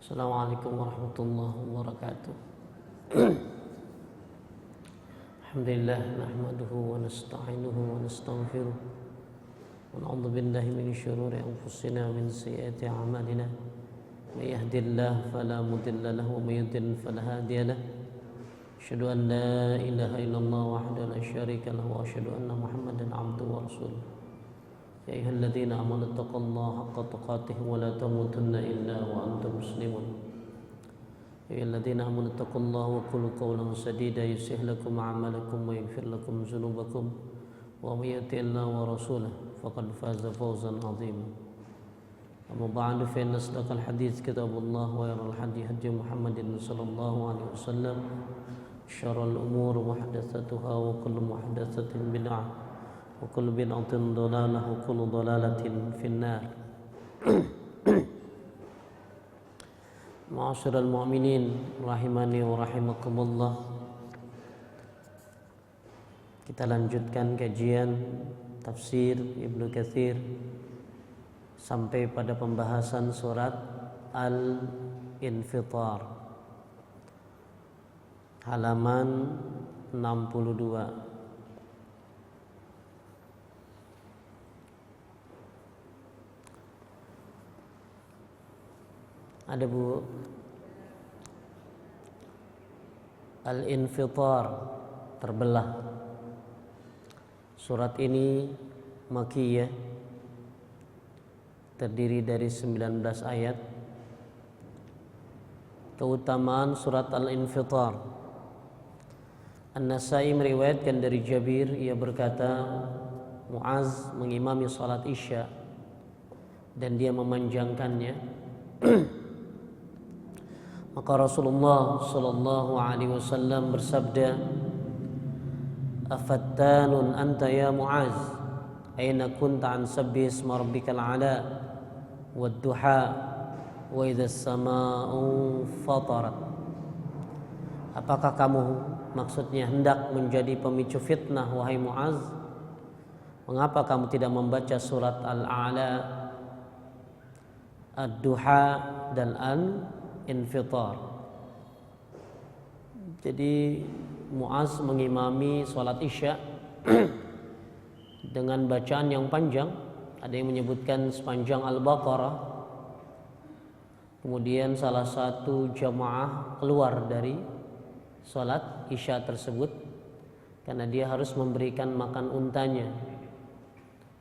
Assalamualaikum warahmatullahi wabarakatuh. Alhamdulillah nahmaduhu wa nasta'inuhu wa nastaghfiruh wa na'udzu billahi min syururi anfusina wa min sayyiati a'malina. May yahdihillahu fala mudilla lahu wa may yudlil fala hadiya lahu. Asyhadu an la ilaha illallah wahdahu la syarika lahu wa asyhadu anna Muhammadan 'abduhu wa rasuluh. Ya ayyuhalladzina amanu taqullaha haqqa tuqatih wa la tamutunna illa wa antum muslimun. Ya ayyuhalladzina amanu taqullaha wa qulu qawlan sadida yuslih lakum a'malakum wa yaghfir lakum dzunubakum wa may yuti'illah wa rasulahu faqad faza fawzan 'azima. Amma ba'du fa inna asdaqal hadits kitabullah wa khairal hadi hadi Muhammadin sallallahu alaihi wasallam. Syarrul umur muhdatsatuha wa kullu muhdatsatin bid'ah. Wa kullu bid'atin dhalalah wa kullu dhalalatin finnar. Ma'asyiral mu'minin rahimani wa rahimakumullah. Kita lanjutkan kajian tafsir Ibnu Katsir sampai pada pembahasan surat Al-Infitar halaman 62. Ada Bu? Al-Infitar, terbelah. Surat ini Makkiyah, terdiri dari 19 ayat. Keutamaan surat Al-Infitar. An-Nasai meriwayatkan dari Jabir, ia berkata, Muaz mengimami salat Isya dan dia memanjangkannya. Maka Rasulullah sallallahu alaihi wasallam bersabda, "Afattanun anta ya Muaz? Aina kunta an sabbi isma rabbikal ala wad-duha wa idhas samaa'u fatarat?" Apakah kamu maksudnya hendak menjadi pemicu fitnah wahai Muaz? Mengapa kamu tidak membaca surat Al-A'la, Ad-Duha dan Al-Infitar? Jadi Muaz mengimami sholat Isya dengan bacaan yang panjang. Ada yang menyebutkan sepanjang Al-Baqarah. Kemudian salah satu jamaah keluar dari sholat Isya tersebut karena dia harus memberikan makan untanya,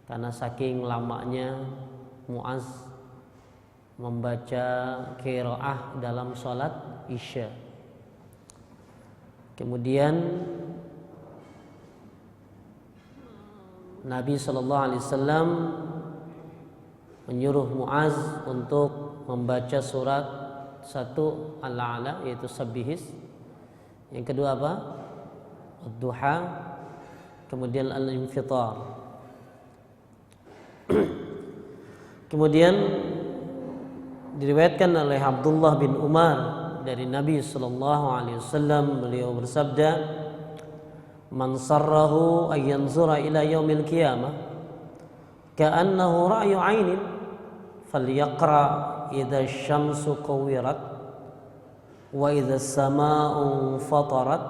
karena saking lamanya Muaz membaca qiraah dalam salat Isya. Kemudian Nabi sallallahu alaihi wasallam menyuruh Muaz untuk membaca surat satu Al-A'la, yaitu Sabbihis. Yang kedua apa? Ad-Duha. Kemudian Al-Infitar. Kemudian diriwayatkan oleh Abdullah bin Umar dari Nabi sallallahu alaihi wasallam, beliau bersabda, "Man sarrahu ay yanzura ila yaumil qiyamah ka'annahu ra'yu 'ainin falyaqra idza syamsu kuwirat wa idza samaa'u fatarat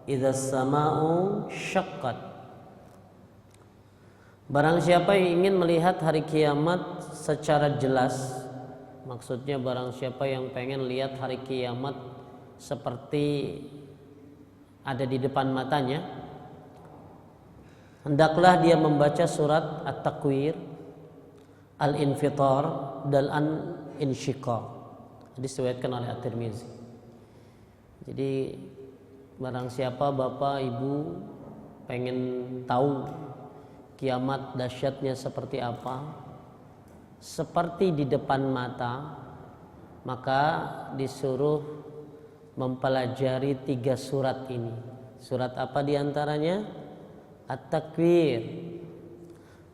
idza samaa'u syaqqat." Barang siapa yang ingin melihat hari kiamat secara jelas, maksudnya barang siapa yang pengen lihat hari kiamat seperti ada di depan matanya, hendaklah dia membaca surat At-Takwir, Al-Infitar dan Al-Insyiqaq. Diriwayatkan oleh At-Tirmizi. Jadi barang siapa bapak ibu pengen tahu kiamat dahsyatnya seperti apa, seperti di depan mata, maka disuruh mempelajari 3 surat ini. Surat apa diantaranya? At-Takwir,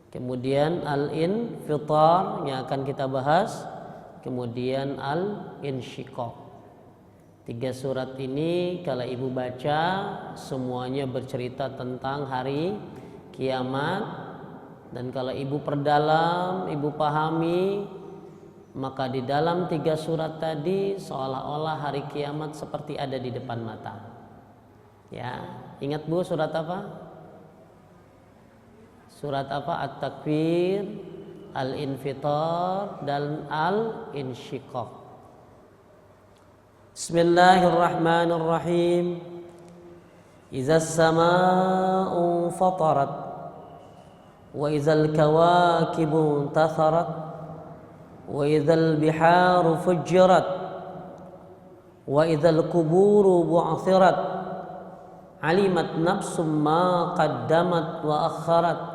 kemudian Al-Infitar yang akan kita bahas, kemudian Al-Insyiqaq. 3 surat ini kalau ibu baca semuanya bercerita tentang hari kiamat, dan kalau ibu perdalam, ibu pahami, maka di dalam 3 surat tadi seolah-olah hari kiamat seperti ada di depan mata. Ya, ingat Bu surat apa? Surat apa? At-Takwir, Al-Infitar, dan Al-Insyiqaq. Bismillahirrahmanirrahim. Izas samaa'u fatarat wa izal kawakibu intatharat wa izal biharu fujjirat wa izal kuburu bu'athirat alimat nafsum ma qaddamat wa akharat.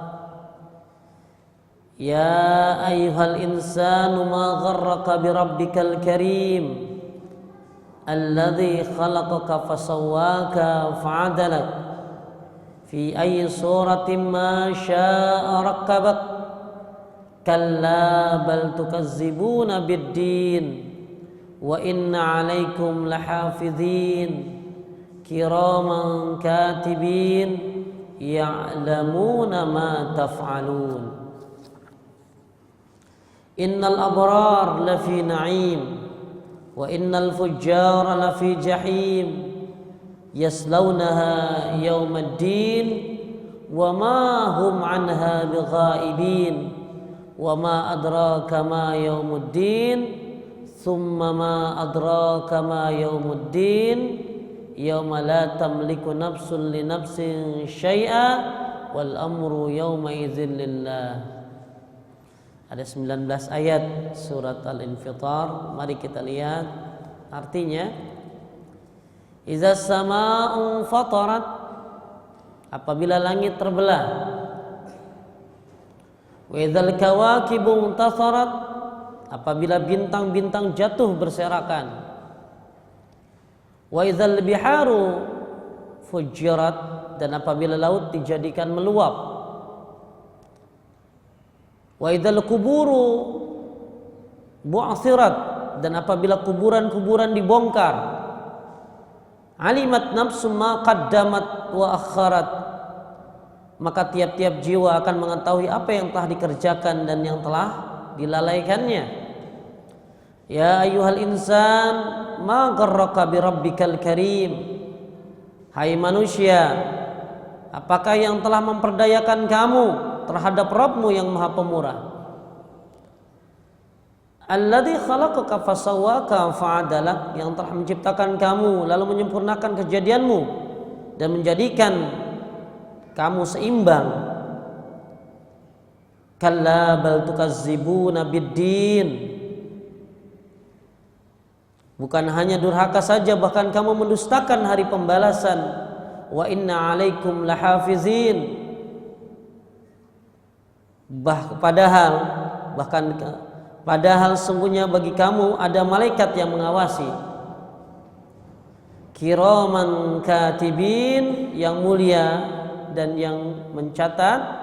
Ya ayyuhal insanu ma gharraka birabbikal karim alladzi khalaqaka fasawwaka fa'adalak fi ayyi suratin ma syaa rakkabak kalla bal tukazzibuna biddin wa inna 'alaikum lahafizin kiraman katibin ya'lamuna ma taf'alun. Innal abrar lafi na'im wa innal fujjara lafi jahim yaslawnaha yawmaddin wa ma hum anha bighaibin wa ma adraka ma yawmuddin thumma ma adraka ma yawmuddin yawma la tamliku nafsun li nafsin syai'a wal amru yawma idzin lillah. Ada 19 ayat surat Al-Infitar. Mari kita lihat artinya. Izas samaa'u fatarat, apabila langit terbelah. Wa idzal kawakibu intatharat, apabila bintang-bintang jatuh berserakan. Wa idzal biharu fujjirat, dan apabila laut dijadikan meluap. Wa idzal kuburu bu'athirat, dan apabila kuburan-kuburan dibongkar. Alimat nafsum ma qaddamat wa akharat, maka tiap-tiap jiwa akan mengetahui apa yang telah dikerjakan dan yang telah dilalaikannya. Ya ayyuhal insan ma gharraka birabbikal karim, hai manusia, apakah yang telah memperdayakan kamu terhadap Rabbmu yang Maha Pemurah? Alladzi khalaqaka fasawwaka fa'adalak, yang telah menciptakan kamu lalu menyempurnakan kejadianmu dan menjadikan kamu seimbang. Kalla bal tukazzibuna biddin, bukan hanya durhaka saja, bahkan kamu mendustakan hari pembalasan. Wa inna 'alaikum lahafizin, padahal sungguhnya bagi kamu ada malaikat yang mengawasi. Kiraman katibin, yang mulia dan yang mencatat.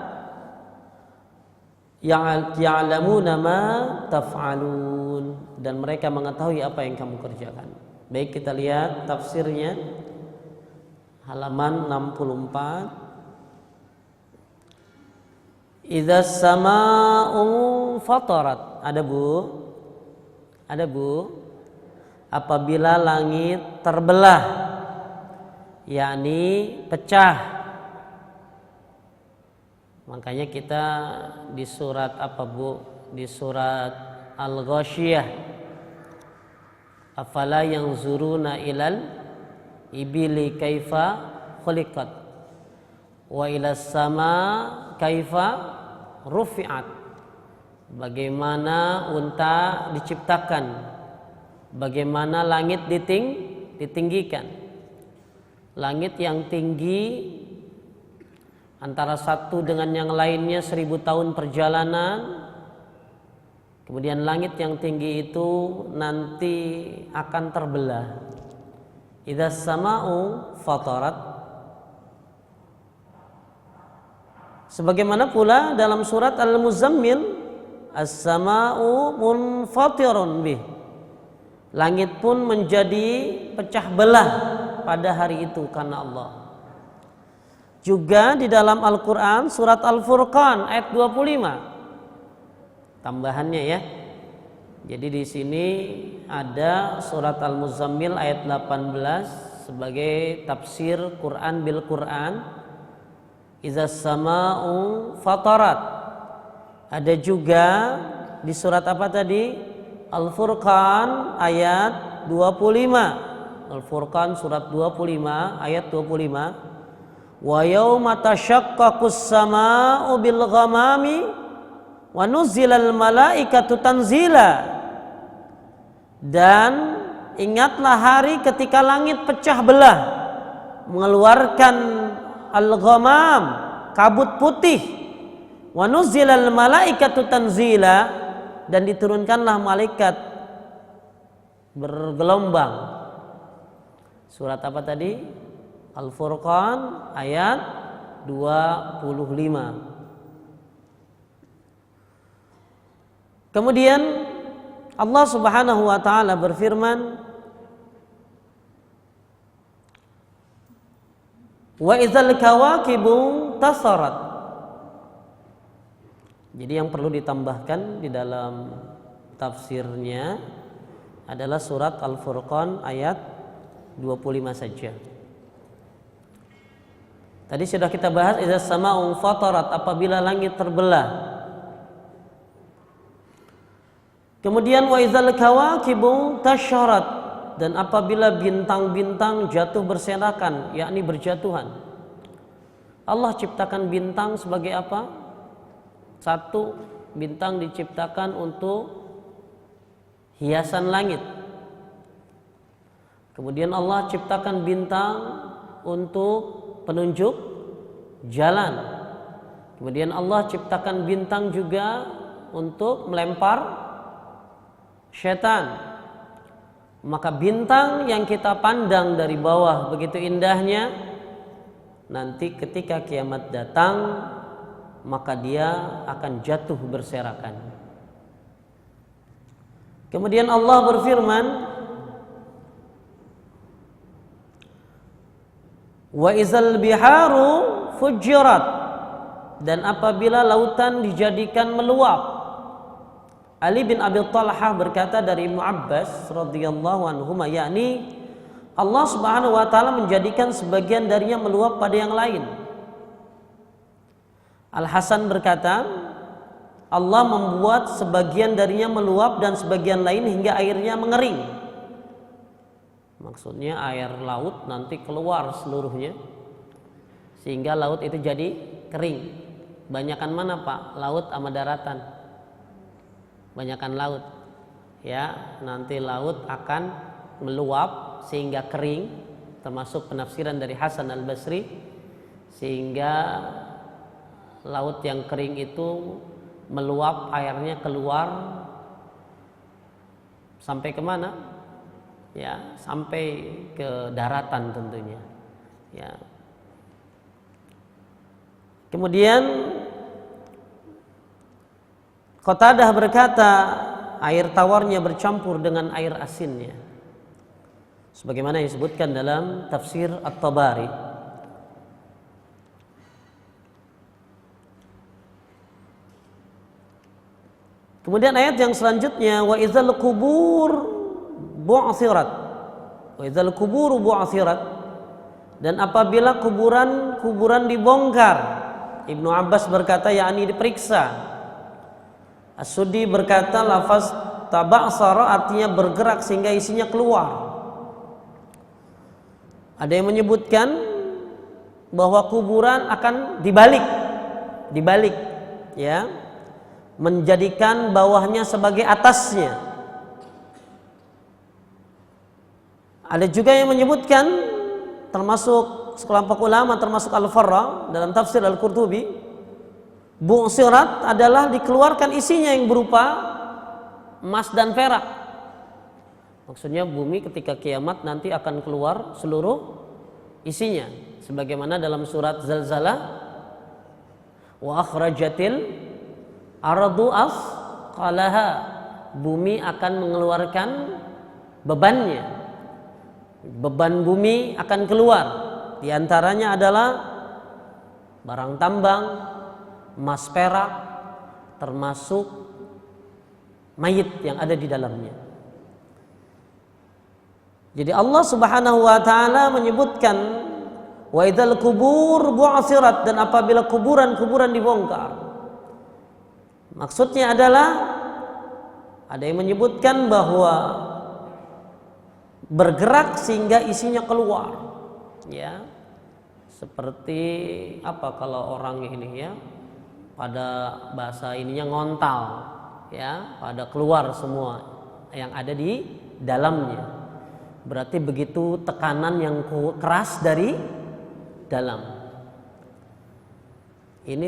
Ya'lamuna ma taf'alun, dan mereka mengetahui apa yang kamu kerjakan. Baik, kita lihat tafsirnya halaman 64. Idzas samaa'u fatarat, ada Bu? Ada Bu? Apabila langit terbelah, yakni pecah. Makanya kita di surat apa Bu? Di surat Al-Ghasyiyah. Afala yanzuruna ilal ibili kaifa khuliqat wa ilas sama kaifa rufi'at, bagaimana unta diciptakan, bagaimana langit ditinggikan. Langit yang tinggi antara satu dengan yang lainnya 1000 tahun perjalanan. Kemudian langit yang tinggi itu nanti akan terbelah. Idzas samaa'u fatarat. Sebagaimana pula dalam surat Al-Muzammil, as-samaa'u munfatirun bih, langit pun menjadi pecah belah pada hari itu karena Allah. Juga di dalam Al-Quran surat Al-Furqan ayat 25, tambahannya ya, Jadi di sini ada surat Al-Muzammil ayat 18 sebagai tafsir Quran bil Quran. Izas sama'u fatarat. Ada juga di surat apa tadi? Al-Furqan ayat 25. Al-Furqan surat 25 ayat 25. Wa yauma tashaqqaqus sama'u bil ghamami wa nuzzilal malaikatu tanzila. Dan ingatlah hari ketika langit pecah belah, mengeluarkan al-ghamam, kabut putih, wa nuzzilal malaikatu tanzila, dan diturunkanlah malaikat bergelombang. Surat apa tadi? Al-Furqan ayat 25. Kemudian Allah Subhanahu wa taala berfirman, wa idzal kawakibu tasarat. Jadi yang perlu ditambahkan di dalam tafsirnya adalah surat Al-Furqan ayat 25 saja. Tadi sudah kita bahas idzas sama'u fatarat, apabila langit terbelah. Kemudian wa idzal kawakibu tasyarat, dan apabila bintang-bintang jatuh berserakan, yakni berjatuhan. Allah ciptakan bintang sebagai apa? Satu, bintang diciptakan untuk hiasan langit. Kemudian Allah ciptakan bintang untuk penunjuk jalan. Kemudian Allah ciptakan bintang juga untuk melempar syaitan. Maka bintang yang kita pandang dari bawah begitu indahnya, nanti ketika kiamat datang maka dia akan jatuh berserakan. Kemudian Allah berfirman, wa izal biharu fujirat, dan apabila lautan dijadikan meluap. Ali bin Abi Talhah berkata dari Ibnu Abbas radhiyallahu anhuma, yakni Allah Subhanahu wa taala menjadikan sebagian darinya meluap pada yang lain. Al Hasan berkata, Allah membuat sebagian darinya meluap dan sebagian lain hingga airnya mengering. Maksudnya air laut nanti keluar seluruhnya sehingga laut itu jadi kering. Banyakan mana Pak? Laut sama daratan? Banyakan laut. Ya, nanti laut akan meluap sehingga kering, termasuk penafsiran dari Hasan Al-Basri, sehingga laut yang kering itu meluap, airnya keluar sampai kemana? Ya, sampai ke daratan tentunya. Ya. Kemudian Qatadah berkata, air tawarnya bercampur dengan air asinnya, sebagaimana yang disebutkan dalam tafsir At-Tabari. Kemudian ayat yang selanjutnya, wa idzal qubur bu'thirat, wa idzal qubur bu'thirat, dan apabila kuburan dibongkar. Ibnu Abbas berkata, yakni diperiksa. As-Suddi berkata, lafaz taba'sara artinya bergerak sehingga isinya keluar. Ada yang menyebutkan bahwa kuburan akan dibalik, ya, menjadikan bawahnya sebagai atasnya. Ada juga yang menyebutkan, termasuk sekelompok ulama, termasuk Al-Farra dalam tafsir Al-Qurtubi, bu'sirat adalah dikeluarkan isinya yang berupa emas dan perak. Maksudnya bumi ketika kiamat nanti akan keluar seluruh isinya, sebagaimana dalam surat Zalzalah, wa akhrajatil ardu asqalaha, bumi akan mengeluarkan bebannya. Beban bumi akan keluar. Di antaranya adalah barang tambang, emas perak, termasuk mayit yang ada di dalamnya. Jadi Allah Subhanahu wa taala menyebutkan wa idzal kubur bu'athirat, dan apabila kuburan-kuburan dibongkar. Maksudnya adalah ada yang menyebutkan bahwa bergerak sehingga isinya keluar. Ya. Seperti apa kalau orang ini ya pada bahasa ininya ngontal, ya, pada keluar semua yang ada di dalamnya. Berarti begitu tekanan yang keras dari dalam. Ini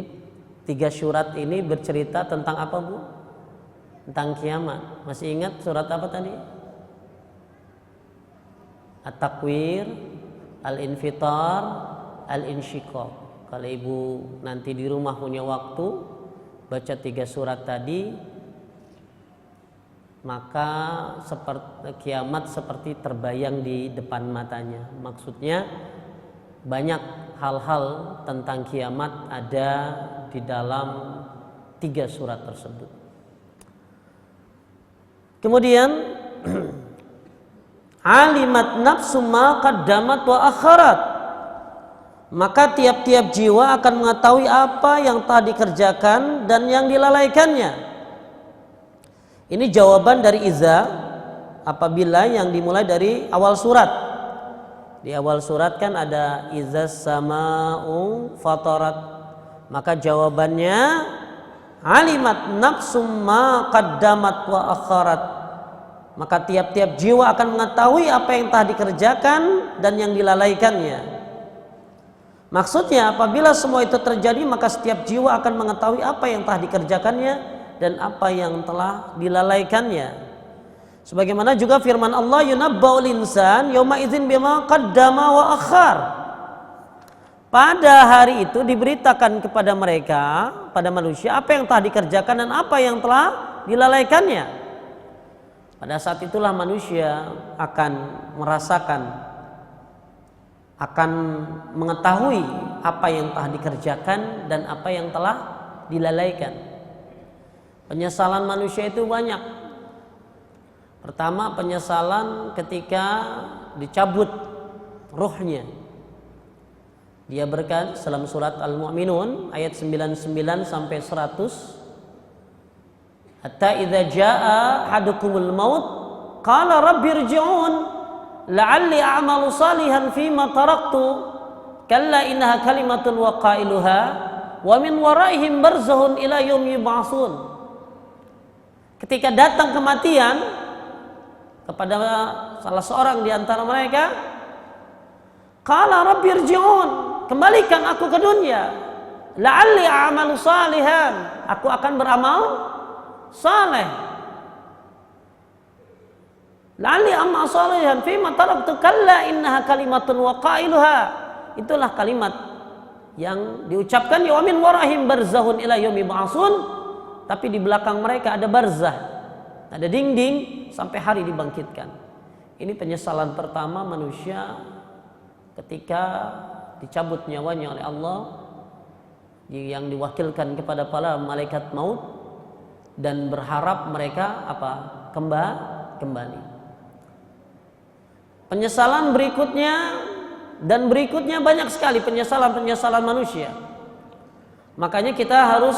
3 surat ini bercerita tentang apa, Bu? Tentang kiamat. Masih ingat surat apa tadi? At-Takwir, Al-Infitar, Al-Insyiqaq. Kalau Ibu nanti di rumah punya waktu baca 3 surat tadi, maka kiamat seperti terbayang di depan matanya. Maksudnya banyak hal-hal tentang kiamat ada di dalam 3 surat tersebut. Kemudian alimat nafsu ma qaddamat wa akharat, maka tiap-tiap jiwa akan mengetahui apa yang telah dikerjakan dan yang dilalaikannya. Ini jawaban dari iza apabila yang dimulai dari awal surat. Di awal surat kan ada iza sama'u fatarat. Maka jawabannya alimat nafsum ma qaddamat wa akharat. Maka tiap-tiap jiwa akan mengetahui apa yang telah dikerjakan dan yang dilalaikannya. Maksudnya apabila semua itu terjadi, maka setiap jiwa akan mengetahui apa yang telah dikerjakannya dan apa yang telah dilalaikannya. Sebagaimana juga firman Allah, yunabba'ul insan yauma idzin bima qaddama wa akhar. Pada hari itu diberitakan kepada mereka, pada manusia, apa yang telah dikerjakan dan apa yang telah dilalaikannya. Pada saat itulah manusia akan merasakan, akan mengetahui apa yang telah dikerjakan dan apa yang telah dilalaikan. Penyesalan manusia itu banyak. Pertama, penyesalan ketika dicabut ruhnya. Dia berkata dalam surat Al-Mu'minun ayat 99 sampai 100, hatta idza jaa ahadukumul maut qala rabbi irji'un la'alli a'malu salihan fima taraktu kalla innaha kalimatun wa qailuha wa min waraihim barzakhun ila yaumi yub'atsun. Ketika datang kematian kepada salah seorang di antara mereka, qala rabbi irji'un, kembalikan aku ke dunia, la'alli a'malu salihan, aku akan beramal saleh, la'alli a'malu salihan fima taraktu kalla innaha kalimatun wa qailuha. Itulah kalimat yang diucapkan, wa min warahim barzakhun ila yaumi yub'atsun. Tapi di belakang mereka ada barzah, ada dinding sampai hari dibangkitkan. Ini penyesalan pertama manusia ketika dicabut nyawanya oleh Allah, yang diwakilkan kepada para malaikat maut, dan berharap mereka apa? Kembali. Penyesalan berikutnya dan berikutnya banyak sekali penyesalan manusia. Makanya kita harus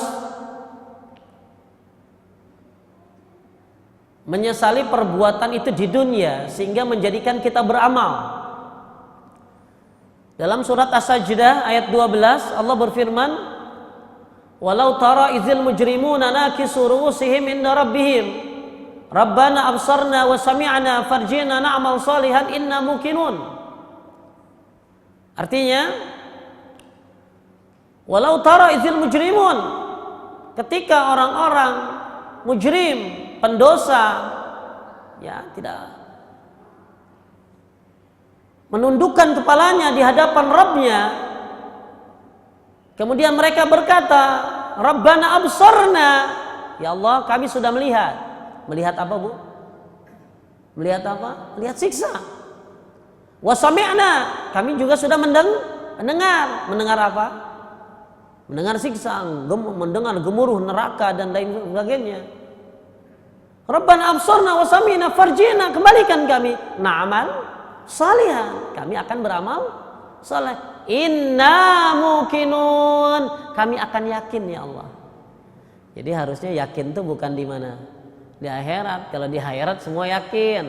menyesali perbuatan itu di dunia sehingga menjadikan kita beramal. Dalam surat As-Sajdah ayat 12 Allah berfirman, walau tara idzil mujrimuna nakisu ru'usihim inda rabbihim rabbana absarna wa sami'na farji'na na'mal salihan inna muqinun. Artinya, walau tara idzil mujrimun, ketika orang-orang mujrim, pendosa, ya, tidak menundukkan kepalanya di hadapan Rabbnya, kemudian mereka berkata, Rabbana absarna, ya Allah, kami sudah melihat. Melihat apa, Bu? Melihat apa? Melihat siksa. Wa sami'na, kami juga sudah mendengar. Mendengar apa? Mendengar siksa, mendengar gemuruh neraka dan lain sebagainya. Rabbana absarna wa sami'na farji'na, kembalikan kami na'mal salihan, kami akan beramal saleh. Inna muqinun, kami akan yakin ya Allah. Jadi harusnya yakin tuh bukan di mana? Di akhirat. Kalau di akhirat semua yakin.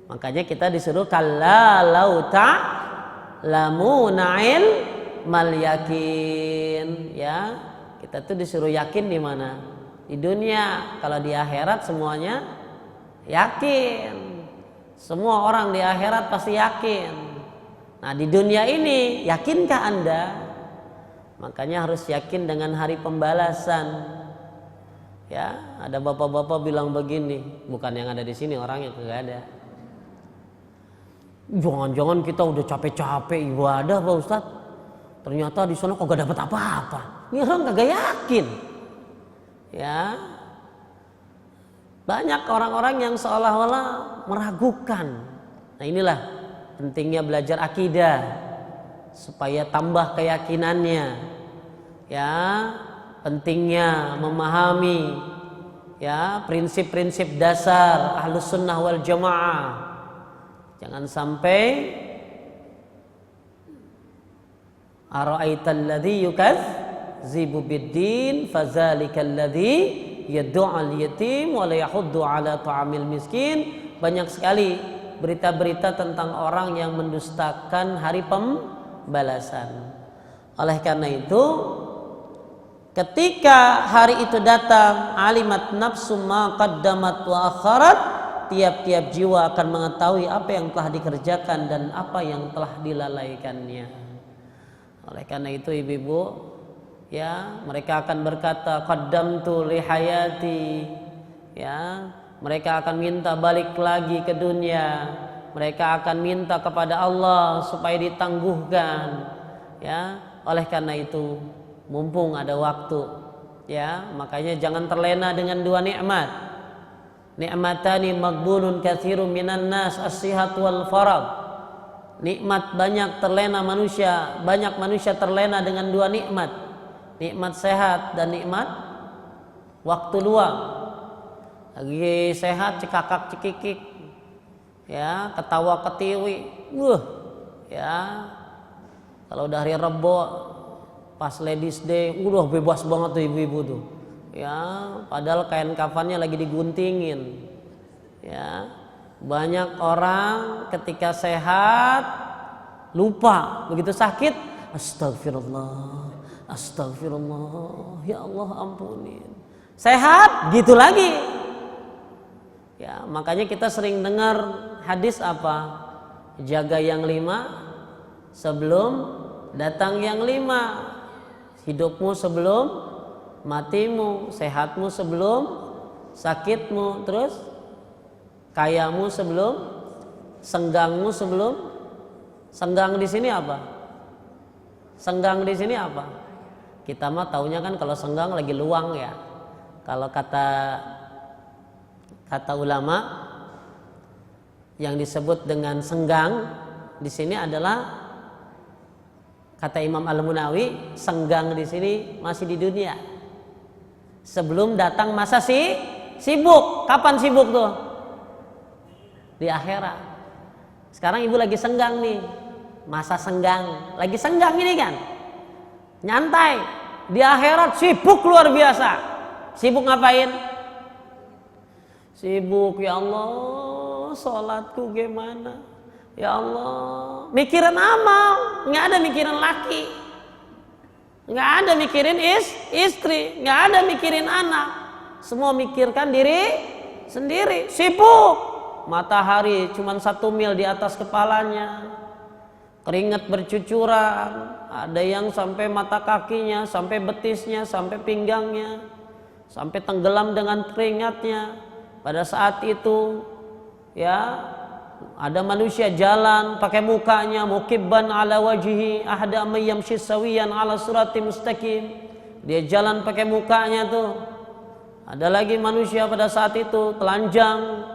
Makanya kita disuruh kalla lau ta'lamuna ilmal yakin, ya. Kita tuh disuruh yakin di mana? Di dunia. Kalau di akhirat semuanya yakin. Semua orang di akhirat pasti yakin. Nah, di dunia ini yakinkah Anda? Makanya harus yakin dengan hari pembalasan. Ya, ada bapak-bapak bilang begini, bukan yang ada di sini, orang yang kagak ada. Jangan-jangan kita udah capek-capek ibadah Pak Ustadz, ternyata di sana kagak dapat apa-apa. Ini orang kagak yakin. Ya, banyak orang-orang yang seolah-olah meragukan. Nah, inilah pentingnya belajar akidah supaya tambah keyakinannya. Ya, pentingnya memahami ya prinsip-prinsip dasar Ahlus Sunnah wal Jamaah. Jangan sampai ara'aital ladzi yukazzibu bid-din fadzalikal ladzi yad'u'al yatim wa la yahuddu 'ala ta'amil miskin. Banyak sekali berita-berita tentang orang yang mendustakan hari pembalasan. Oleh karena itu, ketika hari itu datang, alimat nafsu ma qaddamat wa akharat, tiap-tiap jiwa akan mengetahui apa yang telah dikerjakan dan apa yang telah dilalaikannya. Oleh karena itu ibu-ibu, ya, mereka akan berkata qaddamtu li hayati, ya, mereka akan minta balik lagi ke dunia. Mereka akan minta kepada Allah supaya ditangguhkan. Ya, oleh karena itu, mumpung ada waktu, ya, makanya jangan terlena dengan dua nikmat. Nikmatani maghbunun katsirun minan nas, as-sihat wal farag. Nikmat banyak terlena manusia, banyak manusia terlena dengan dua nikmat. Nikmat sehat dan nikmat waktu luang. Lagi sehat cekakak cekikik, ya, ketawa ketiwi, ya. Kalau udah hari Rebo pas Ladies Day, udah bebas banget tuh ibu-ibu tuh, ya. Padahal kain kafannya lagi diguntingin, ya. Banyak orang ketika sehat lupa, begitu sakit, astagfirullah, astagfirullah, ya Allah ampunin. Sehat gitu lagi. Ya, makanya kita sering dengar hadis apa? Jaga yang 5 sebelum datang yang 5. Hidupmu sebelum matimu, sehatmu sebelum sakitmu, terus kayamu sebelum senggangmu sebelum. Senggang di sini apa? Senggang di sini apa? Kita mah taunya kan kalau senggang lagi luang ya. Kalau kata ulama yang disebut dengan senggang di sini adalah, kata Imam Al-Munawi, senggang di sini masih di dunia. Sebelum datang masa sibuk. Kapan sibuk tuh? Di akhirat. Sekarang ibu lagi senggang nih. Masa senggang. Lagi senggang ini kan. Nyantai. Di akhirat sibuk luar biasa. Sibuk ngapain? Sibuk, ya Allah, sholatku gimana? Ya Allah, mikirin amal, nggak ada mikirin laki, nggak ada mikirin istri, nggak ada mikirin anak, semua mikirkan diri sendiri. Sibuk, matahari cuma 1 mil di atas kepalanya, keringat bercucuran, ada yang sampai mata kakinya, sampai betisnya, sampai pinggangnya, sampai tenggelam dengan keringatnya. Pada saat itu, ya, ada manusia jalan pakai mukanya mukibban ala wajhi ahda may yamshi sawiyan ala surati mustaqim. Dia jalan pakai mukanya tuh. Ada lagi manusia pada saat itu telanjang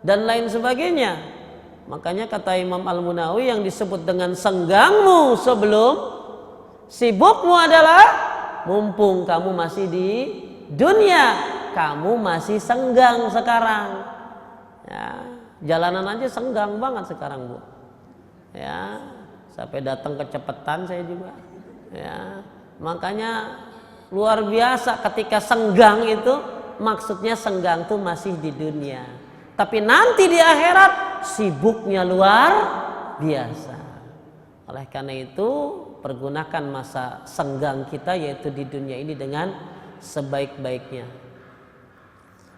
dan lain sebagainya. Makanya kata Imam Al-Munawi, yang disebut dengan senggangmu sebelum sibukmu adalah mumpung kamu masih di dunia. kamu masih senggang sekarang. Ya, jalanan aja senggang banget sekarang, Bu. Ya, sampai datang kecepatan saya juga. Ya, makanya luar biasa ketika senggang itu, maksudnya senggang tuh masih di dunia. Tapi nanti di akhirat sibuknya luar biasa. Oleh karena itu, pergunakan masa senggang kita yaitu di dunia ini dengan sebaik-baiknya.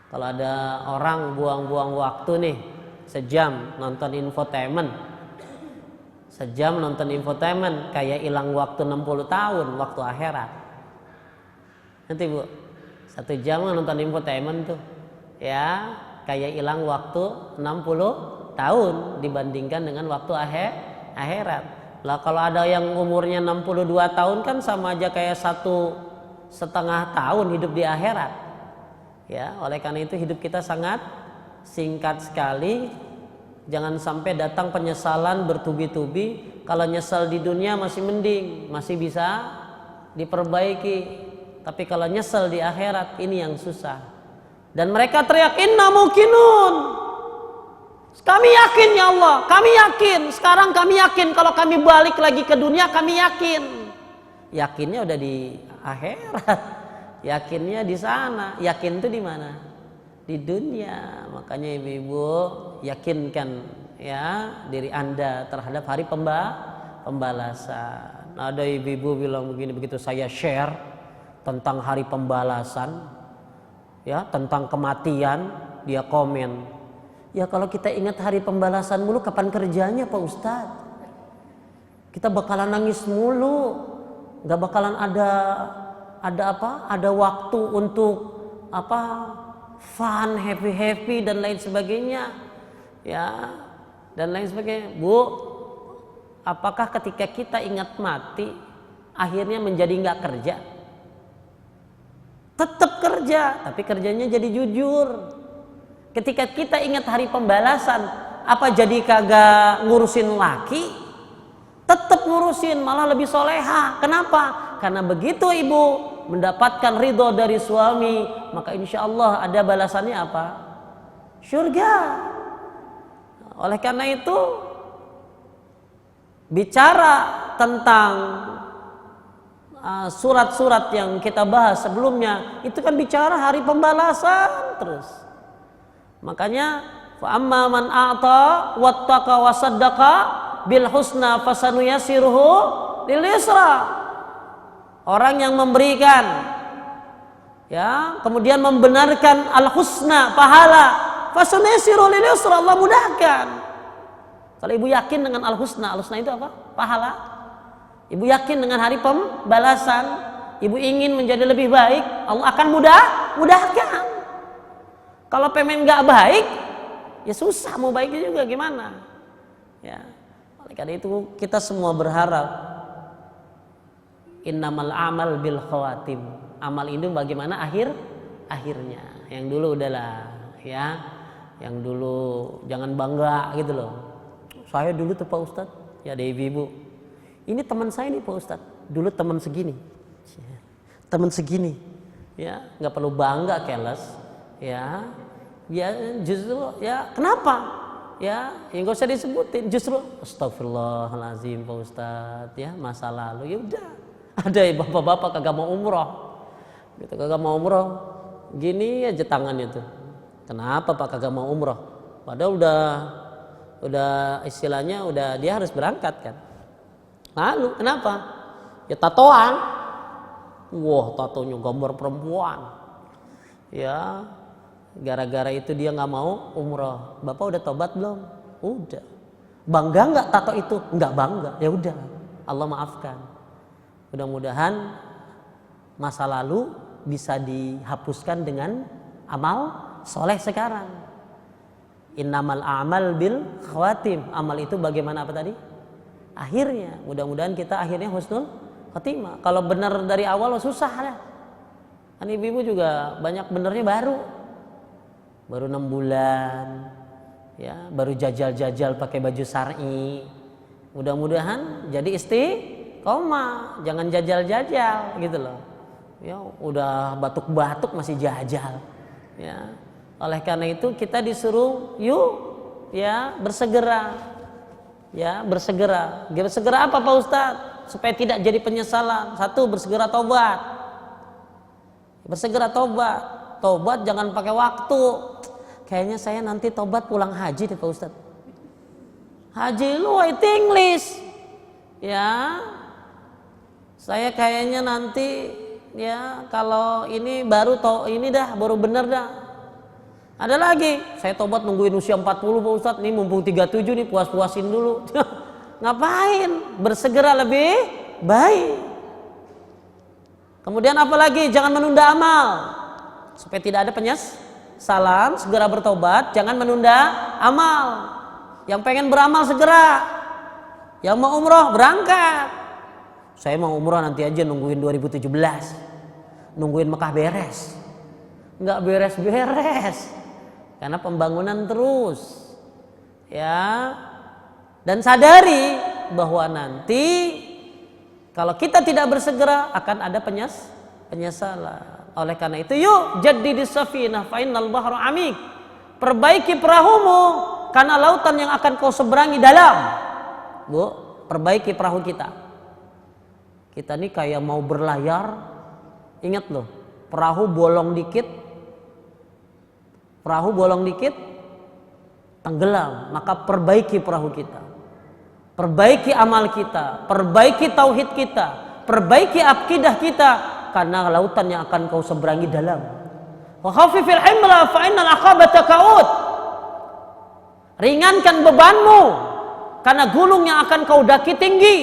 Kalau ada orang buang-buang waktu nih, sejam nonton infotainment. Sejam nonton infotainment kayak hilang waktu 60 tahun waktu akhirat. Nanti Bu, 1 jam nonton infotainment tuh ya kayak hilang waktu 60 tahun dibandingkan dengan waktu akhirat. Lah kalau ada yang umurnya 62 tahun kan sama aja kayak 1,5 tahun hidup di akhirat. Ya, oleh karena itu hidup kita sangat singkat sekali. Jangan sampai datang penyesalan bertubi-tubi. Kalau nyesal di dunia masih mending, masih bisa diperbaiki. Tapi kalau nyesal di akhirat ini yang susah. Dan mereka teriak, inna mukinun. Kami yakin ya Allah, kami yakin. Sekarang kami yakin kalau kami balik lagi ke dunia kami yakin. Yakinnya udah di akhirat. Yakinnya di sana. Yakin itu di mana? Di dunia. Makanya ibu-ibu yakinkan ya diri Anda terhadap hari pembalasan. Ada ibu-ibu bilang begini, begitu saya share tentang hari pembalasan ya, tentang kematian, dia komen, ya kalau kita ingat hari pembalasan mulu kapan kerjanya Pak Ustadz? Kita bakalan nangis mulu, nggak bakalan ada waktu untuk fun, happy dan lain sebagainya ya, dan lain sebagainya. Bu, apakah ketika kita ingat mati akhirnya menjadi nggak kerja? Tetap kerja, tapi kerjanya jadi jujur. Ketika kita ingat hari pembalasan, apa jadi kagak ngurusin laki? Tetap ngurusin, malah lebih soleha. Kenapa? Karena begitu ibu mendapatkan ridho dari suami, maka insya Allah ada balasannya apa? Surga. Oleh karena itu, bicara tentang surat-surat yang kita bahas sebelumnya itu kan bicara hari pembalasan terus. Makanya fa amma man a'ta wattaqa wa saddaqa bil husna fasanuyassiruhu lil yusra. Orang yang memberikan ya, kemudian membenarkan al husna pahala, fasanuyassiruhu lil yusra, Allah mudahkan. Kalau ibu yakin dengan al husna itu apa? Pahala. Ibu yakin dengan hari pembalasan, ibu ingin menjadi lebih baik, Allah akan mudahkan. Kalau pengen nggak baik, ya susah mau baiknya juga gimana? Ya, oleh karena itu kita semua berharap innamal amal bil khawatim. Amal itu bagaimana akhirnya. Yang dulu udahlah, ya. Yang dulu jangan bangga gitu loh. Saya dulu tuh Pak Ustadz, ya ada ibu-ibu. Ini teman saya nih Pak Ustadz, dulu teman segini, ya nggak perlu bangga keles, ya justru ya kenapa, ya yang nggak usah disebutin, justru astagfirullahalazim Pak Ustadz, ya masa lalu, ya udah ada bapak-bapak kagak mau umroh, gitu kagak mau umroh, gini aja tangannya tuh, kenapa Pak kagak mau umroh, padahal udah istilahnya udah dia harus berangkat kan. Lalu kenapa? Ya tatoan. Wah, tatonya gambar perempuan. Ya, gara-gara itu dia nggak mau umroh. Bapak udah tobat belum? Udah. Bangga nggak tato itu? Nggak bangga. Ya udah, Allah maafkan. Mudah-mudahan masa lalu bisa dihapuskan dengan amal soleh sekarang. Innamal a'mal bil khawatim. Amal itu bagaimana apa tadi? Akhirnya, mudah-mudahan kita akhirnya husnul khotimah. Kalau benar dari awal susah lah. Kan ibu-ibu juga banyak benernya baru 6 bulan, ya baru jajal-jajal pakai baju syar'i. Mudah-mudahan jadi istiqomah, jangan jajal-jajal gitu loh. Ya udah batuk-batuk masih jajal. Ya, oleh karena itu kita disuruh yuk ya bersegera. Ya, bersegera. Bersegera apa Pak Ustadz? Supaya tidak jadi penyesalan. Satu, bersegera tobat. Bersegera tobat. Tobat jangan pakai waktu. Kayaknya saya nanti tobat pulang haji deh Pak Ustadz. Haji lu waiting list. Ya. Saya kayaknya nanti ya kalau ini baru ini dah baru bener dah. Ada lagi, saya tobat nungguin usia 40 Pak Ustadz, nih mumpung 37 nih puas-puasin dulu. Ngapain? Bersegera lebih baik. Kemudian apa lagi? Jangan menunda amal. Supaya tidak ada penyesalan, segera bertobat, jangan menunda amal. Yang pengen beramal segera. Yang mau umroh berangkat. Saya mau umroh nanti aja nungguin 2017. Nungguin Mekah beres. Enggak beres-beres. Karena pembangunan terus. Ya. Dan sadari bahwa nanti kalau kita tidak bersegera akan ada penyesalan. Oleh karena itu yuk jaddidis safinah fa innal bahra amik. Perbaiki perahumu karena lautan yang akan kau seberangi dalam. Bu, perbaiki perahu kita. Kita nih kayak mau berlayar. Ingat loh, perahu bolong dikit tenggelam. Maka perbaiki perahu kita, perbaiki amal kita, perbaiki tauhid kita, perbaiki akidah kita, karena lautan yang akan kau seberangi dalam. Wa khaffifil himla fa innal aqabata ka'ud. Ringankan bebanmu karena gunung yang akan kau daki tinggi.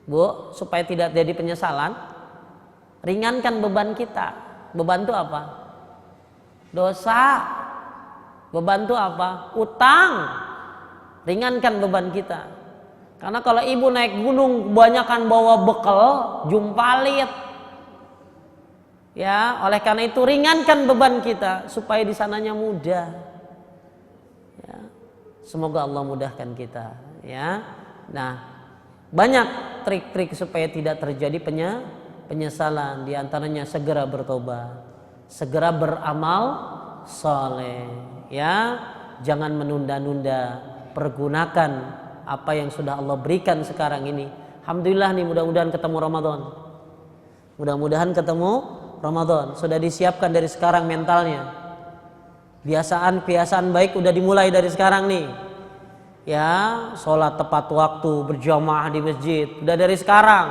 Bu, supaya tidak jadi penyesalan, ringankan beban kita. Beban itu apa? Dosa. Beban itu apa? Utang. Ringankan beban kita. Karena kalau ibu naik gunung kebanyakan bawa bekal, jumpalit. Ya, oleh karena itu ringankan beban kita supaya di sananya mudah. Ya. Semoga Allah mudahkan kita, ya. Nah, banyak trik-trik supaya tidak terjadi penyesalan, di antaranya segera bertobat, segera beramal saleh, ya. Jangan menunda-nunda, pergunakan apa yang sudah Allah berikan sekarang ini. Alhamdulillah nih, mudah-mudahan ketemu Ramadan. Mudah-mudahan ketemu Ramadan. Sudah disiapkan dari sekarang mentalnya. Kebiasaan baik udah dimulai dari sekarang nih. Ya, sholat tepat waktu, berjamaah di masjid. Udah dari sekarang.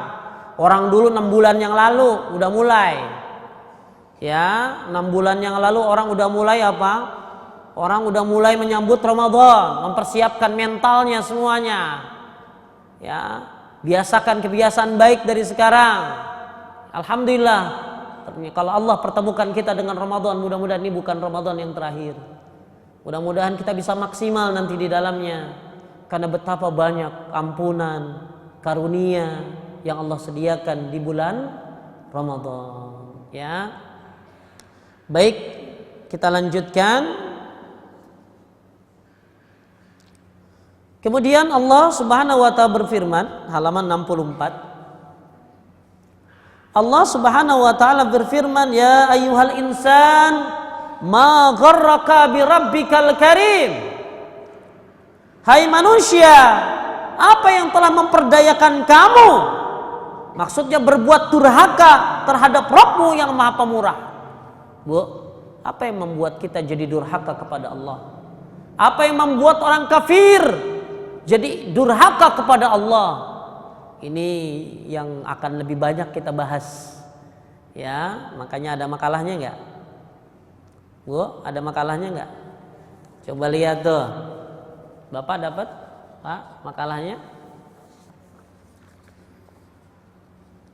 Orang dulu 6 bulan yang lalu udah mulai. Ya, 6 bulan yang lalu orang udah mulai apa? Orang udah mulai menyambut Ramadan, mempersiapkan mentalnya semuanya. Ya, biasakan kebiasaan baik dari sekarang. Alhamdulillah, kalau Allah pertemukan kita dengan Ramadan, mudah-mudahan ini bukan Ramadan yang terakhir. Mudah-mudahan kita bisa maksimal nanti di dalamnya, karena betapa banyak ampunan, karunia yang Allah sediakan di bulan Ramadan. Ya, baik, kita lanjutkan. Kemudian Allah Subhanahu wa ta'ala berfirman, halaman 64. Allah Subhanahu wa ta'ala berfirman, ya ayyuhal insan ma gharraka bi rabbikal karim. Hai manusia, apa yang telah memperdayakan kamu? Maksudnya berbuat durhaka terhadap Rabbmu yang Maha Pemurah. Bu, apa yang membuat kita jadi durhaka kepada Allah? Apa yang membuat orang kafir jadi durhaka kepada Allah? Ini yang akan lebih banyak kita bahas. Ya, makanya ada makalahnya enggak? Bu, ada makalahnya enggak? Coba lihat tuh. Bapak dapat? Pak, makalahnya?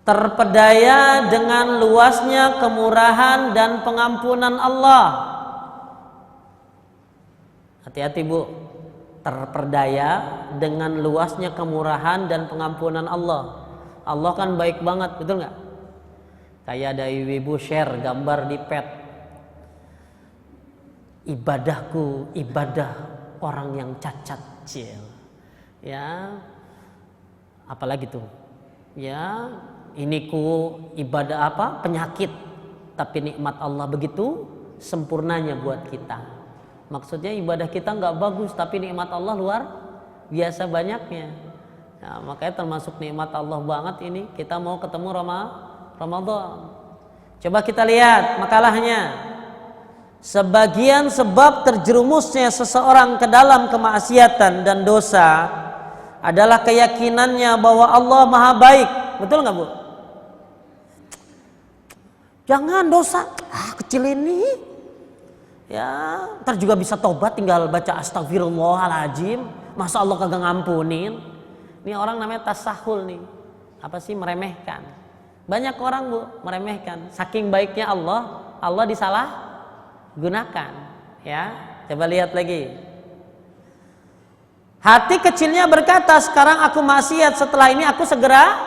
Terpedaya dengan luasnya kemurahan dan pengampunan Allah. Hati-hati, Bu. Terperdaya dengan luasnya kemurahan dan pengampunan Allah. Allah kan baik banget, betul nggak? Kayak ada ibu-ibu share gambar di pet. Ibadahku ibadah orang yang cacat, cil. Ya, apalagi tuh? Ya, ini ku ibadah apa? Penyakit. Tapi nikmat Allah begitu sempurnanya buat kita. Maksudnya ibadah kita nggak bagus, tapi nikmat Allah luar biasa banyaknya. Nah, makanya termasuk nikmat Allah banget ini kita mau ketemu Ramadan. Coba kita lihat makalahnya. Sebagian sebab terjerumusnya seseorang ke dalam kemaksiatan dan dosa adalah keyakinannya bahwa Allah Maha Baik. Betul nggak, Bu? Jangan dosa kecil ini. Ya, ntar juga bisa tobat tinggal baca astagfirullahaladzim. Masa Allah kagak ngampunin? Ini orang namanya tasahul nih. Apa sih, meremehkan. Banyak orang, Bu, meremehkan. Saking baiknya Allah disalah gunakan. Ya, coba lihat lagi. Hati kecilnya berkata, sekarang aku maksiat, setelah ini aku segera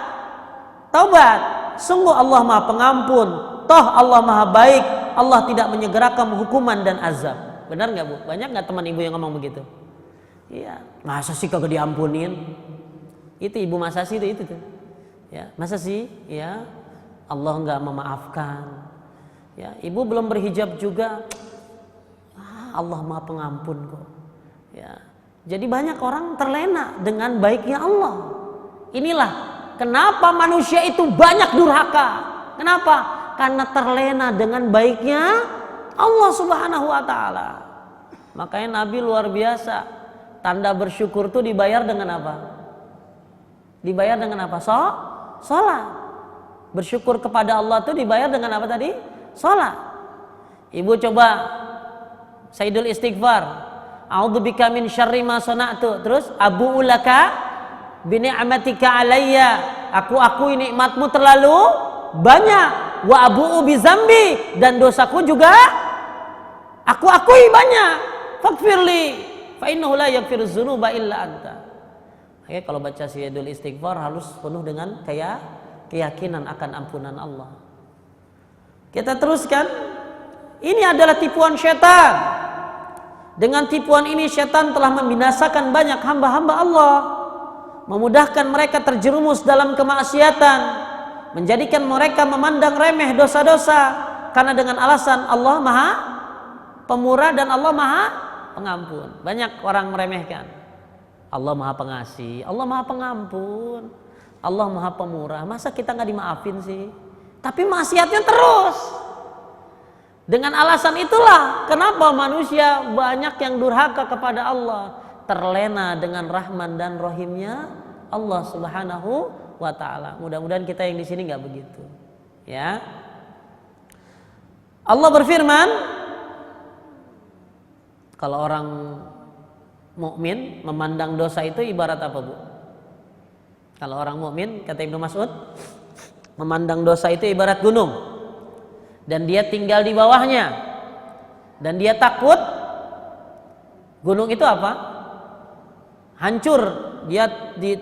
taubat. Sungguh Allah Maha Pengampun, toh Allah Maha Baik, Allah tidak menyegerakan hukuman dan azab. Benar nggak, Bu? Banyak nggak teman ibu yang ngomong begitu? Iya. Masa sih kagak diampunin? Itu ibu masa sih itu tuh. Ya, masa sih? Ya, Allah nggak memaafkan. Ya, ibu belum berhijab juga. Allah Maha Pengampun kok. Ya. Jadi banyak orang terlena dengan baiknya Allah. Inilah kenapa manusia itu banyak durhaka. Kenapa? Karena terlena dengan baiknya Allah Subhanahu wa taala. Makanya Nabi luar biasa. Tanda bersyukur tuh dibayar dengan apa? Dibayar dengan apa? Salat. Bersyukur kepada Allah tuh dibayar dengan apa tadi? Salat. Ibu coba Sayyidul Istighfar. A'udzubika min syarri ma sana'tu. Terus abu'u laka bi ni'matika alayya. Aku akui nikmatmu terlalu banyak. Wa abu'u bi zambi, dan dosaku juga aku akui banyak. Faghfirli fa innahu la yaghfiruz dzunuba illa anta. Oke, kalau baca Sayyidul Istighfar harus penuh dengan keyakinan akan ampunan Allah. Kita teruskan. Ini adalah tipuan setan. Dengan tipuan ini setan telah membinasakan banyak hamba-hamba Allah, memudahkan mereka terjerumus dalam kemaksiatan, menjadikan mereka memandang remeh dosa-dosa karena dengan alasan Allah Maha Pemurah dan Allah Maha Pengampun. Banyak orang meremehkan. Allah Maha Pengasih, Allah Maha Pengampun, Allah Maha Pemurah. Masa kita nggak dimaafin sih? Tapi maksiatnya terus. Dengan alasan itulah kenapa manusia banyak yang durhaka kepada Allah, terlena dengan rahman dan rohimnya Allah Subhanahu wa taala. Mudah-mudahan kita yang di sini nggak begitu. Ya. Allah berfirman, kalau orang mukmin memandang dosa itu ibarat apa, Bu? Kalau orang mukmin, kata Ibnu Mas'ud, memandang dosa itu ibarat gunung. Dan dia tinggal di bawahnya, dan dia takut gunung itu apa? Hancur, dia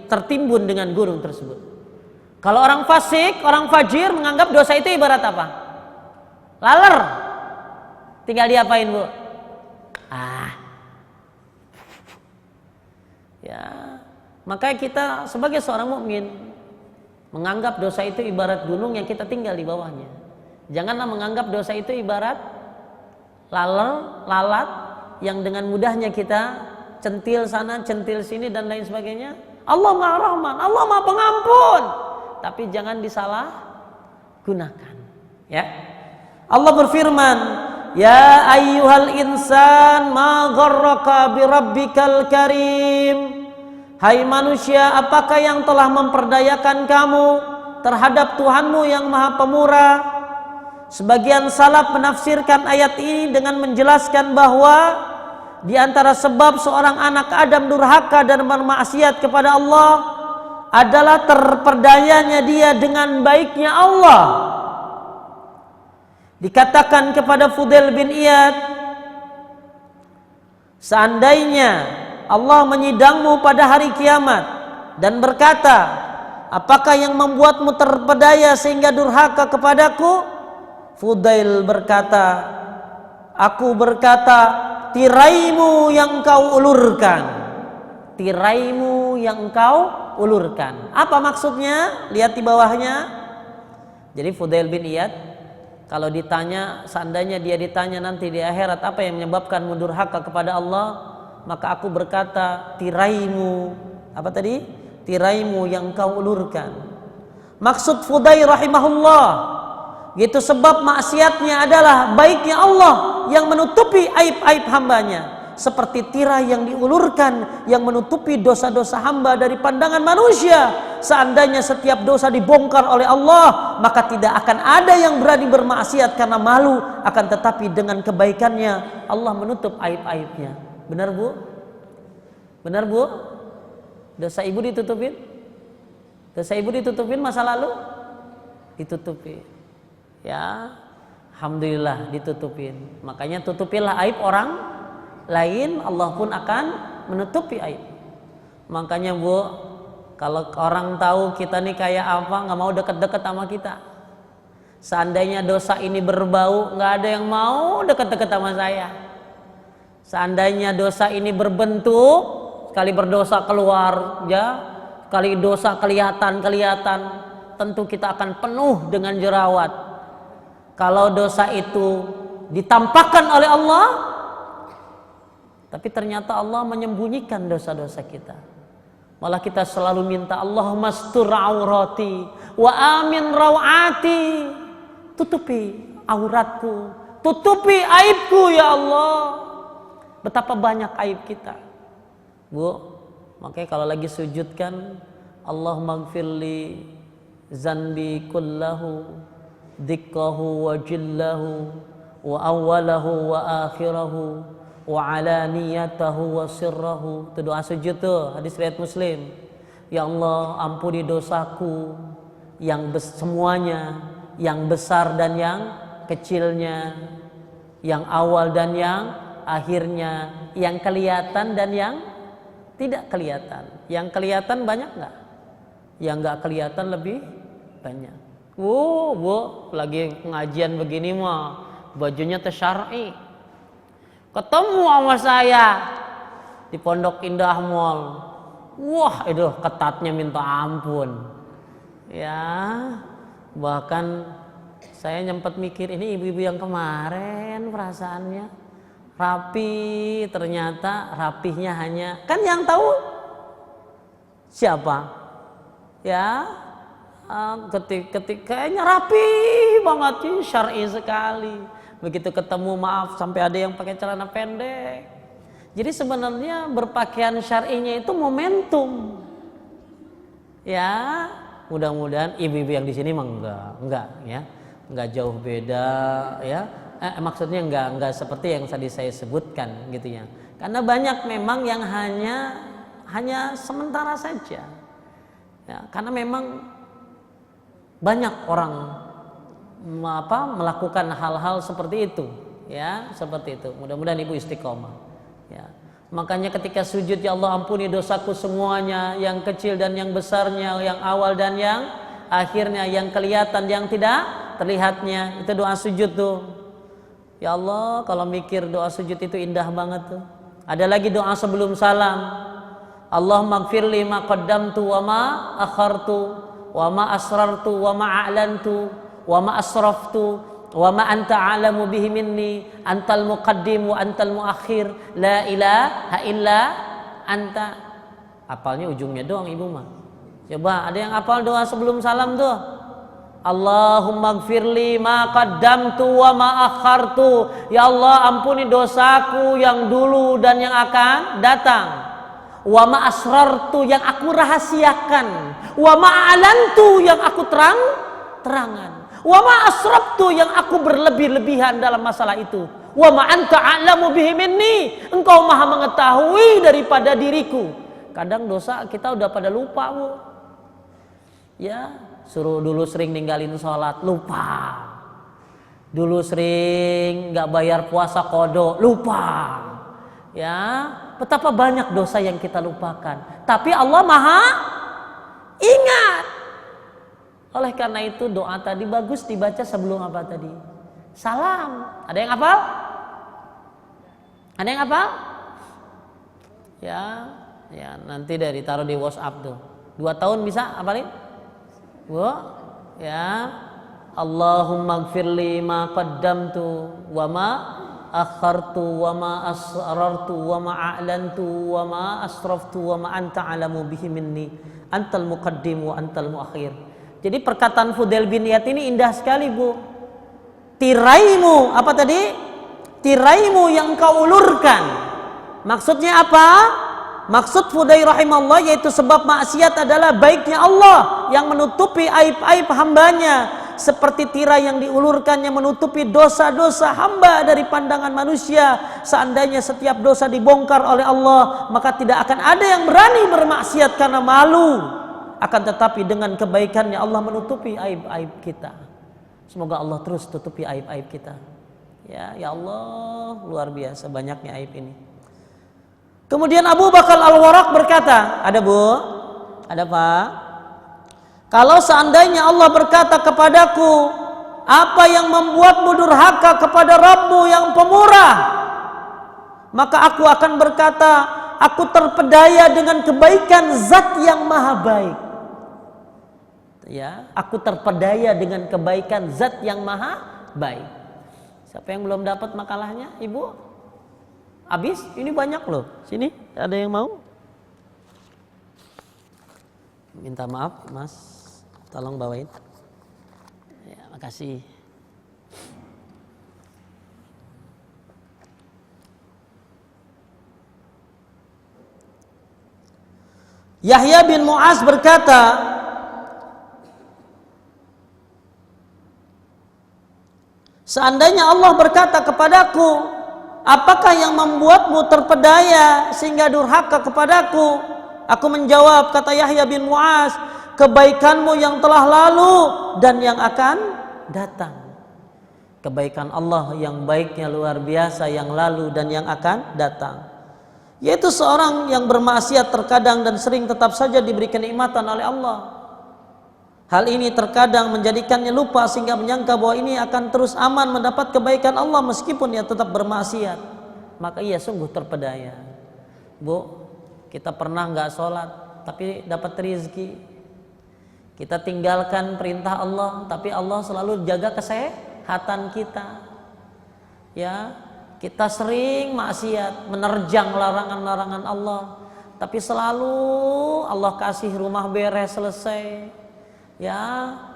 tertimbun dengan gunung tersebut. Kalau orang fasik, orang fajir menganggap dosa itu ibarat apa? Laler. Tinggal diapain, Bu? Ya, makanya kita sebagai seorang mukmin menganggap dosa itu ibarat gunung yang kita tinggal di bawahnya. Janganlah menganggap dosa itu ibarat lalat yang dengan mudahnya kita centil sana, centil sini dan lain sebagainya. Allah Maha Rahman, Allah Maha Pengampun. Tapi jangan disalah gunakan. Ya. Allah berfirman, "Ya ayyuhal insan ma gharraka bi rabbikal karim." Hai manusia, apakah yang telah memperdayakan kamu terhadap Tuhanmu yang Maha Pemurah? Sebagian salaf menafsirkan ayat ini dengan menjelaskan bahwa di antara sebab seorang anak Adam durhaka dan bermaksiat kepada Allah adalah terperdayanya dia dengan baiknya Allah. Dikatakan kepada Fudail bin Iyad, seandainya Allah menyidangmu pada hari kiamat dan berkata, apakah yang membuatmu terpedaya sehingga durhaka kepadaku? Fudail berkata, aku berkata, tiraimu yang kau ulurkan. Tiraimu yang kau ulurkan. Apa maksudnya? Lihat di bawahnya. Jadi Fudail bin Iyad Kalau ditanya, seandainya dia ditanya nanti di akhirat apa yang menyebabkanmu durhaka kepada Allah, maka aku berkata, tiraimu, apa tadi? Tiraimu yang kau ulurkan. Maksud Fudail rahimahullah, gitu, sebab maksiatnya adalah baiknya Allah yang menutupi aib-aib hambanya, seperti tirai yang diulurkan yang menutupi dosa-dosa hamba dari pandangan manusia. Seandainya setiap dosa dibongkar oleh Allah, maka tidak akan ada yang berani bermaksiat karena malu. Akan tetapi dengan kebaikannya Allah menutup aib-aibnya. Benar Bu? Benar Bu? Dosa ibu ditutupin? Dosa ibu ditutupin masa lalu? Ditutupin. Ya, alhamdulillah ditutupin. Makanya tutupilah aib orang lain, Allah pun akan menutupi aib. Makanya Bu, kalau orang tahu kita nih kayak apa, nggak mau deket-deket sama kita. Seandainya dosa ini berbau, nggak ada yang mau deket-deket sama saya. Seandainya dosa ini berbentuk, sekali berdosa keluar, ya, sekali dosa kelihatan, tentu kita akan penuh dengan jerawat. Kalau dosa itu ditampakkan oleh Allah, tapi ternyata Allah menyembunyikan dosa-dosa kita. Malah kita selalu minta, Allahumma astur aurati wa amin rawati. Tutupi auratku, tutupi aibku ya Allah. Betapa banyak aib kita. Bu, makanya kalau lagi sujud kan, Allahumma gfirli zanbi kullahu dikkahu wa jillahu wa awalahu wa akhirahu wa alaniyatahu wa sirrahu. Itu doa sujud tuh, hadis riwayat Muslim. Ya Allah, ampuni dosaku yang semuanya, yang besar dan yang kecilnya, yang awal dan yang akhirnya, yang kelihatan dan yang tidak kelihatan. Yang kelihatan banyak nggak? Yang nggak kelihatan lebih banyak. Bu, lagi pengajian begini mah bajunya tersyar'i. Ketemu sama saya di Pondok Indah Mall. Wah, itu ketatnya minta ampun. Ya, bahkan saya nyempet mikir, ini ibu-ibu yang kemarin perasaannya rapi, ternyata rapihnya hanya, kan yang tahu siapa? Ya, ketika kayaknya rapi banget, syar'i sekali. Begitu ketemu, maaf, sampai ada yang pakai celana pendek. Jadi sebenarnya berpakaian syar'inya itu momentum. Ya, mudah-mudahan ibu-ibu yang di sini mah enggak ya. Enggak jauh beda ya. Maksudnya enggak seperti yang tadi saya sebutkan gitu ya. Karena banyak memang yang hanya sementara saja. Ya, karena memang banyak orang melakukan hal-hal seperti itu, ya, seperti itu. Mudah-mudahan ibu istiqomah, ya. Makanya ketika sujud, ya Allah ampuni dosaku semuanya, yang kecil dan yang besarnya, yang awal dan yang akhirnya, yang kelihatan, yang tidak terlihatnya. Itu doa sujud tuh. Ya Allah, kalau mikir doa sujud itu indah banget tuh. Ada lagi doa sebelum salam. Allahumma gfirli ma qaddamtu wa ma akhartu wa ma asrartu wa ma a'lantu wa ma asraftu wa ma anta a'lamu bihi minni antal muqaddim wa antal muakhir la ilaha illa anta. Hafalnya ujungnya doang ibu mah. Coba ada yang hafal doa sebelum salam tuh? Allahumma gfirli ma qaddamtu wa ma akhartu. Ya Allah ampuni dosaku yang dulu dan yang akan datang. Wa ma asrartu, yang aku rahasiakan. Wa ma a'lantu, yang aku terangan. Wa ma asraftu, yang aku berlebih-lebihan dalam masalah itu. Wa ma anta a'lamu bihi minni, engkau maha mengetahui daripada diriku. Kadang dosa kita udah pada lupa, Bu. Ya, suruh dulu sering ninggalin sholat, lupa. Dulu sering nggak bayar puasa qada, lupa. Ya, betapa banyak dosa yang kita lupakan. Tapi Allah maha ingat. Oleh karena itu doa tadi bagus dibaca sebelum apa tadi? Salam. Ada yang hafal? Ada yang hafal? Ya nanti deh ditaruh di WhatsApp tuh. 2 tahun bisa hafalin? Bu, ya. Allahumma gfirli ma qaddamtu wa ma akhartu wa ma asrartu wa ma a'lantu wa ma asraftu wa ma anta alamu bihi minni antal muqaddim wa antal muakhir. Jadi perkataan Fudail bin Iyad ini indah sekali, Bu. Tiraimu, apa tadi? Tiraimu yang kau ulurkan. Maksudnya apa? Maksud Fudail rahimahullah yaitu sebab maksiat adalah baiknya Allah yang menutupi aib-aib hambanya, seperti tirai yang diulurkannya menutupi dosa-dosa hamba dari pandangan manusia. Seandainya setiap dosa dibongkar oleh Allah, maka tidak akan ada yang berani bermaksiat karena malu. Akan tetapi dengan kebaikannya Allah menutupi aib-aib kita. Semoga Allah terus tutupi aib-aib kita. Ya Allah, luar biasa banyaknya aib ini. Kemudian Abu Bakar Al-Warraq berkata, ada Bu? Ada Pak? Kalau seandainya Allah berkata kepadaku, apa yang membuatmu durhaka kepada Rabbmu yang pemurah, maka aku akan berkata, aku terpedaya dengan kebaikan Zat yang Maha Baik. Ya, aku terpedaya dengan kebaikan Zat yang Maha Baik. Siapa yang belum dapat makalahnya, Ibu? Habis? Ini banyak loh. Sini, ada yang mau? Minta maaf, Mas. Tolong bawain. Ya, makasih. Yahya bin Mu'az berkata, seandainya Allah berkata kepadaku, apakah yang membuatmu terpedaya sehingga durhaka kepadaku? Aku menjawab, kata Yahya bin Mu'az, kebaikanmu yang telah lalu dan yang akan datang. Kebaikan Allah yang baiknya luar biasa, yang lalu dan yang akan datang. Yaitu seorang yang bermaksiat terkadang dan sering tetap saja diberi kenikmatan oleh Allah. Hal ini terkadang menjadikannya lupa sehingga menyangka bahwa ini akan terus aman mendapat kebaikan Allah meskipun ia tetap bermaksiat. Maka ia sungguh terpedaya. Bu, kita pernah nggak sholat tapi dapat rezeki. Kita tinggalkan perintah Allah tapi Allah selalu jaga kesehatan kita. Ya, kita sering maksiat, menerjang larangan-larangan Allah, tapi selalu Allah kasih rumah beres selesai. Ya,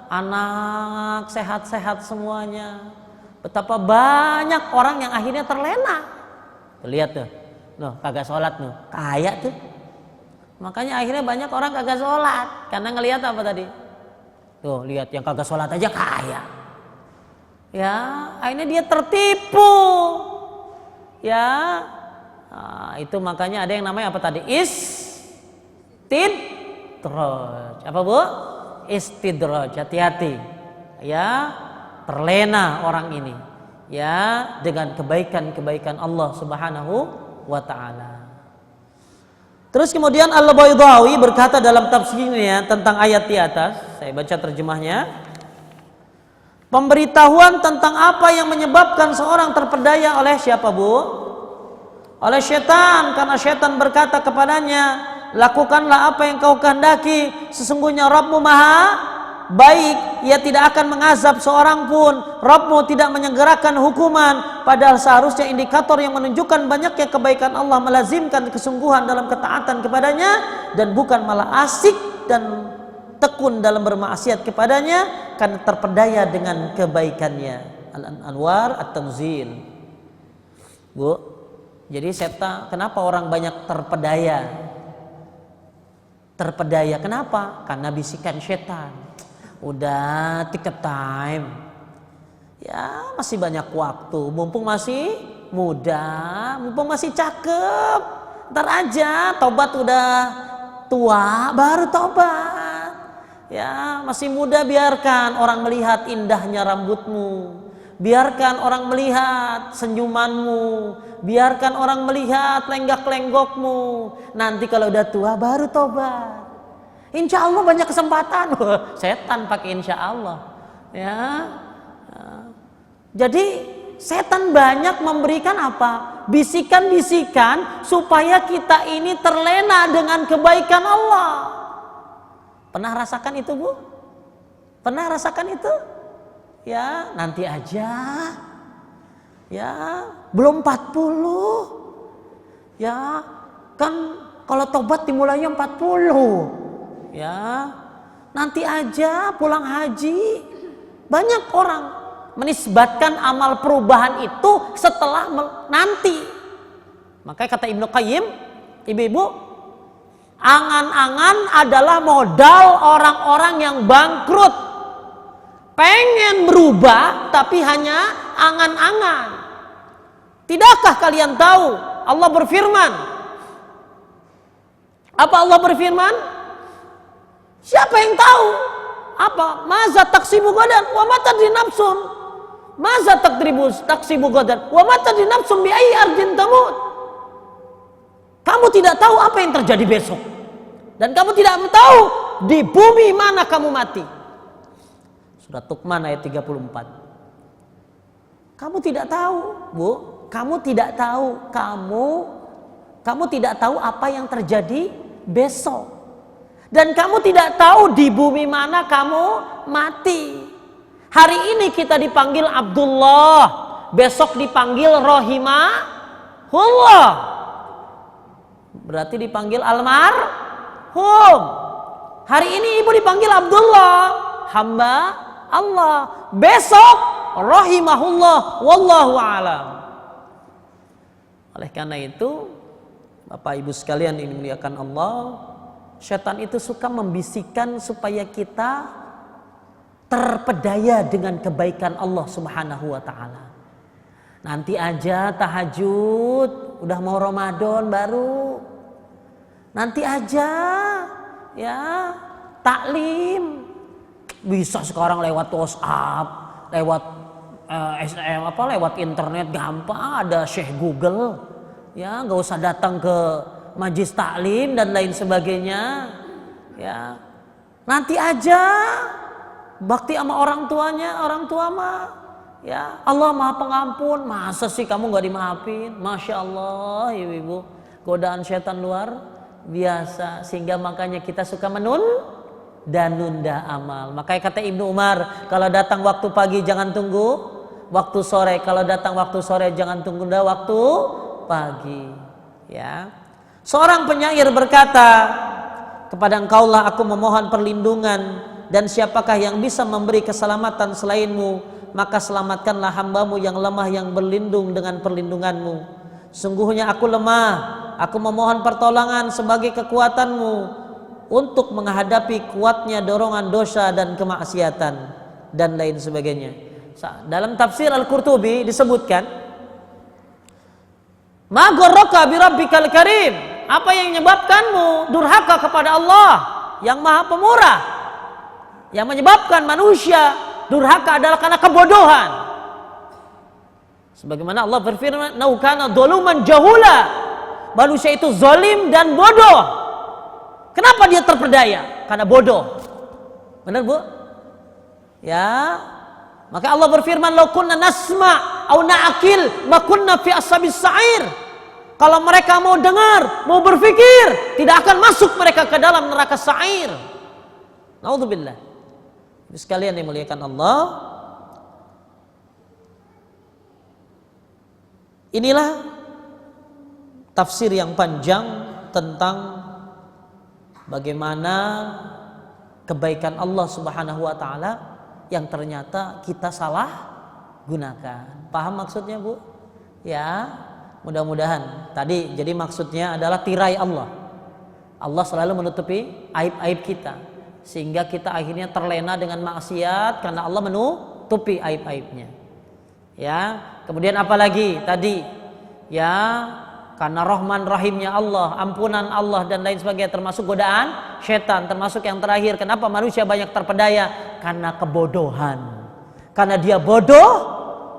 anak sehat-sehat semuanya. Betapa banyak orang yang akhirnya terlena. Lihat tuh, loh kagak sholat tuh, kaya tuh. Makanya akhirnya banyak orang kagak sholat karena ngelihat apa tadi? Tuh lihat yang kagak sholat aja kaya. Ya, akhirnya dia tertipu. Ya, nah, itu makanya ada yang namanya apa tadi? Istidraj. Apa Bu? Istidraj. Hati-hati. Ya, terlena orang ini. Ya, dengan kebaikan-kebaikan Allah Subhanahu wa Ta'ala. Terus kemudian Al-Baydawi berkata dalam tafsirnya tentang ayat di atas, saya baca terjemahnya. Pemberitahuan tentang apa yang menyebabkan seorang terpedaya oleh siapa Bu? Oleh setan, karena setan berkata kepadanya, lakukanlah apa yang kau kehendaki, sesungguhnya Rabbmu Maha Baik, ia tidak akan mengazab seorang pun. Rabbmu tidak menyegerakan hukuman, padahal seharusnya indikator yang menunjukkan banyaknya kebaikan Allah melazimkan kesungguhan dalam ketaatan kepadanya dan bukan malah asik dan tekun dalam bermaksiat kepadanya karena terpedaya dengan kebaikannya. Al-Anwar At-Tanzil. Bu, jadi setan, kenapa orang banyak terpedaya? Terpedaya kenapa? Karena bisikan setan. Udah ticket time. Ya, masih banyak waktu, mumpung masih muda, mumpung masih cakep. Ntar aja tobat udah tua baru tobat. Ya, masih muda biarkan orang melihat indahnya rambutmu. Biarkan orang melihat senyumanmu. Biarkan orang melihat lenggak-lenggokmu. Nanti kalau udah tua baru tobat. Insya Allah banyak kesempatan. Setan pakai insya Allah. Ya. Jadi setan banyak memberikan apa? Bisikan-bisikan supaya kita ini terlena dengan kebaikan Allah. Pernah rasakan itu Bu? Pernah rasakan itu? Ya, nanti aja. Ya, belum 40. Ya, kan kalau tobat dimulainya 40. Ya, nanti aja pulang haji. Banyak orang menisbatkan amal perubahan itu setelah nanti. Makanya kata Ibnu Qayyim, ibu-ibu, angan-angan adalah modal orang-orang yang bangkrut. Pengen berubah tapi hanya angan-angan. Tidakkah kalian tahu Allah berfirman? Apa Allah berfirman? Siapa yang tahu? Apa? Maza taksibu gadan wa ma tadri nafsun. Maza taksibu gadan wa ma tadri nafsun bi ayyi ardin tamut. Kamu tidak tahu apa yang terjadi besok. Dan kamu tidak tahu di bumi mana kamu mati. Surat Luqman ayat 34. Kamu tidak tahu, Bu. Kamu tidak tahu. Kamu tidak tahu apa yang terjadi besok. Dan kamu tidak tahu di bumi mana kamu mati. Hari ini kita dipanggil Abdullah, besok dipanggil Rahimahullah. Berarti dipanggil almarhum. Hari ini ibu dipanggil Abdullah, hamba Allah. Besok Rahimahullah, wallahu a'lam. Oleh karena itu, Bapak Ibu sekalian yang dimuliakan Allah, setan itu suka membisikkan supaya kita terpedaya dengan kebaikan Allah Subhanahu wa taala. Nanti aja tahajud, udah mau Ramadan baru. Nanti aja ya taklim. Bisa sekarang lewat WhatsApp, lewat lewat internet gampang, ada Syekh Google. Ya, nggak usah datang ke majlis taklim dan lain sebagainya. Ya, nanti aja bakti sama orang tuanya, orang tua mah ya Allah Maha Pengampun. Masa sih kamu nggak dimaafin? Masya Allah, ibu-ibu, godaan setan luar biasa, sehingga makanya kita suka dan nunda amal. Makanya kata Ibnu Umar, kalau datang waktu pagi jangan tunggu waktu sore, kalau datang waktu sore jangan tunggu waktu pagi. Ya. Seorang penyair berkata, kepada Engkaulah aku memohon perlindungan, dan siapakah yang bisa memberi keselamatan selainmu? Maka selamatkanlah hambamu yang lemah yang berlindung dengan perlindunganmu. Sungguhnya aku lemah, aku memohon pertolongan sebagai kekuatanmu untuk menghadapi kuatnya dorongan dosa dan kemaksiatan dan lain sebagainya. Dalam tafsir Al-Qurtubi disebutkan, ma gharraka bi rabbikal karim, apa yang menyebabkanmu durhaka kepada Allah yang Maha Pemurah? Yang menyebabkan manusia durhaka adalah karena kebodohan. Sebagaimana Allah berfirman, "Nau kana dzuluman jahula." Manusia itu zalim dan bodoh. Kenapa dia terpedaya? Karena bodoh. Benar, Bu? Ya. Maka Allah berfirman, "Lau kunna nasma' au na'qil ma kunna fi ashabis sa'ir." Kalau mereka mau dengar, mau berpikir, tidak akan masuk mereka ke dalam neraka sa'ir. Naudzubillah. Sekalian yang dimuliakan Allah, inilah tafsir yang panjang tentang bagaimana kebaikan Allah Subhanahu wa taala yang ternyata kita salah gunakan. Paham maksudnya, Bu? Ya, mudah-mudahan. Tadi jadi maksudnya adalah tirai Allah. Allah selalu menutupi aib-aib kita, sehingga kita akhirnya terlena dengan maksiat karena Allah menutupi aib-aibnya. Ya, kemudian apa lagi tadi? Ya, karena Rahman Rahimnya Allah, ampunan Allah dan lain sebagainya, termasuk godaan setan, termasuk yang terakhir. Kenapa manusia banyak terpedaya? Karena kebodohan. Karena dia bodoh,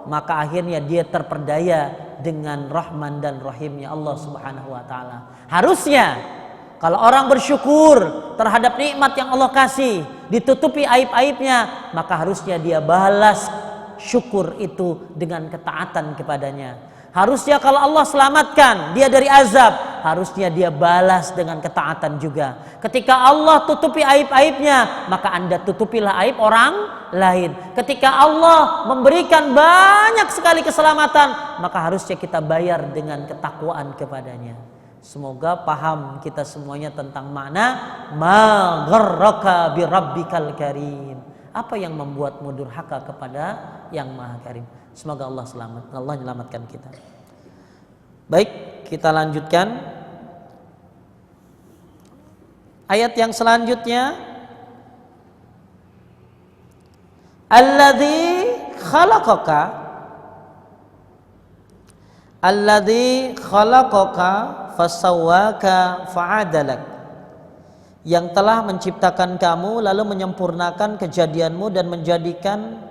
maka akhirnya dia terpedaya dengan Rahman dan Rahimnya Allah Subhanahu wa taala. Harusnya kalau orang bersyukur terhadap nikmat yang Allah kasih, ditutupi aib-aibnya, maka harusnya dia balas syukur itu dengan ketaatan kepadanya. Harusnya kalau Allah selamatkan dia dari azab, harusnya dia balas dengan ketaatan juga. Ketika Allah tutupi aib-aibnya, maka Anda tutupilah aib orang lain. Ketika Allah memberikan banyak sekali keselamatan, maka harusnya kita bayar dengan ketakwaan kepadanya. Semoga paham kita semuanya tentang makna ma gharraka bi rabbikal karim. Apa yang membuatmu durhaka kepada yang Maha Karim? Semoga Allah menyelamatkan kita. Baik, kita lanjutkan ayat yang selanjutnya. Alladzi khalaqaka fasawwaka fa'adalak. Yang telah menciptakan kamu lalu menyempurnakan kejadianmu dan menjadikan,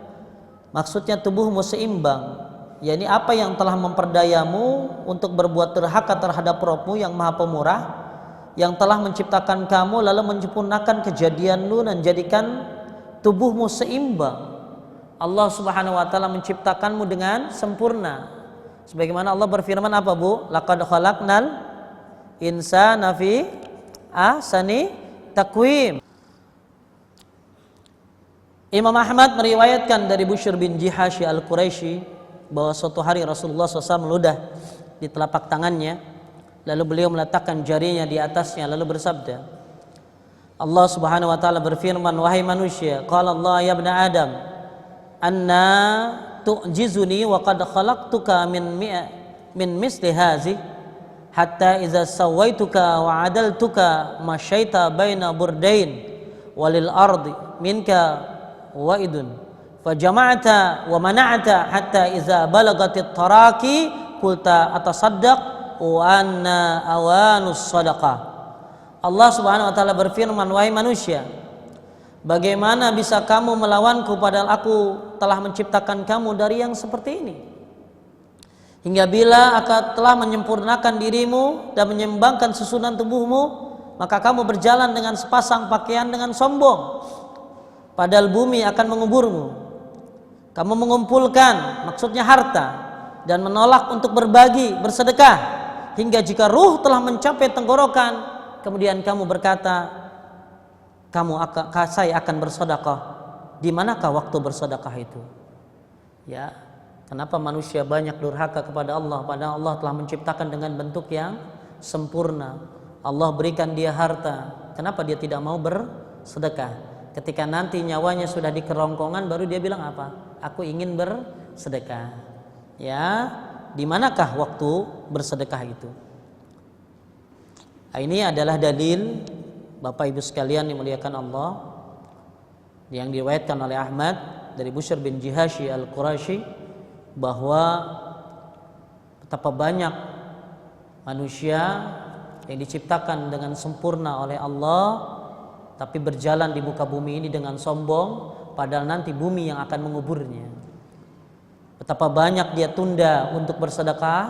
maksudnya tubuhmu seimbang. yakni apa yang telah memperdayamu untuk berbuat durhaka terhadap Rabbmu yang Maha Pemurah, yang telah menciptakan kamu lalu menyempurnakan kejadianmu dan jadikan tubuhmu seimbang. Allah Subhanahu wa taala menciptakanmu dengan sempurna. Sebagaimana Allah berfirman apa, Bu? Laqad khalaqnal insana fi ahsani taqwim. Imam Ahmad meriwayatkan dari Bushr bin Jihashi al-Quraisy bahwa suatu hari Rasulullah SAW meludah di telapak tangannya, lalu beliau meletakkan jarinya di atasnya lalu bersabda, Allah Subhanahu wa taala berfirman, wahai manusia, qala Allah ya ibna Adam, anna tu'jizuni wa qad khalaqtuka min misli hazi hatta idza sawaituka wa adaltuka masyaita baina burdain walil ardi minka wa'idun fajama'ata wa mana'ata hatta idza balagatit taraki qulta atasaddaq wa anna awanus sadaqah. Allah Subhanahu wa taala berfirman, wahai manusia, bagaimana bisa kamu melawanku padahal aku telah menciptakan kamu dari yang seperti ini? Hingga bila aku telah menyempurnakan dirimu dan menyeimbangkan susunan tubuhmu, maka kamu berjalan dengan sepasang pakaian dengan sombong, padahal bumi akan menguburmu. Kamu mengumpulkan, maksudnya harta, dan menolak untuk berbagi, bersedekah, hingga jika ruh telah mencapai tenggorokan, kemudian kamu berkata, saya akan bersedekah. Di manakah waktu bersedekah itu? Ya, kenapa manusia banyak durhaka kepada Allah padahal Allah telah menciptakan dengan bentuk yang sempurna. Allah berikan dia harta, kenapa dia tidak mau bersedekah? Ketika nanti nyawanya sudah di kerongkongan baru dia bilang apa? Aku ingin bersedekah. Ya, di manakah waktu bersedekah itu? Ini adalah dalil Bapak Ibu sekalian yang dimuliakan Allah yang diriwayatkan oleh Ahmad dari Bushr bin Jihashi al-Quraisy bahwa betapa banyak manusia yang diciptakan dengan sempurna oleh Allah tapi berjalan di muka bumi ini dengan sombong, padahal nanti bumi yang akan menguburnya. Betapa banyak dia tunda untuk bersedekah,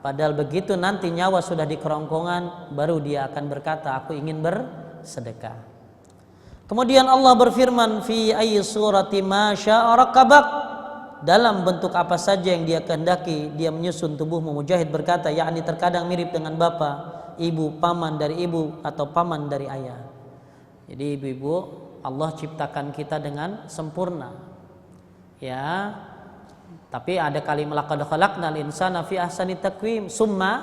padahal begitu nanti nyawa sudah di kerongkongan baru dia akan berkata, aku ingin bersedekah. Kemudian Allah berfirman, fi ayyi surati ma syaa rakabak, dalam bentuk apa saja yang dia kehendaki dia menyusun tubuhmu. Mujahid berkata, yakni terkadang mirip dengan bapak, ibu, paman dari ibu atau paman dari ayah. Jadi ibu-ibu, Allah ciptakan kita dengan sempurna. Ya. Tapi ada kalimat laqad khalaqnal insana fi ahsani taqwim summa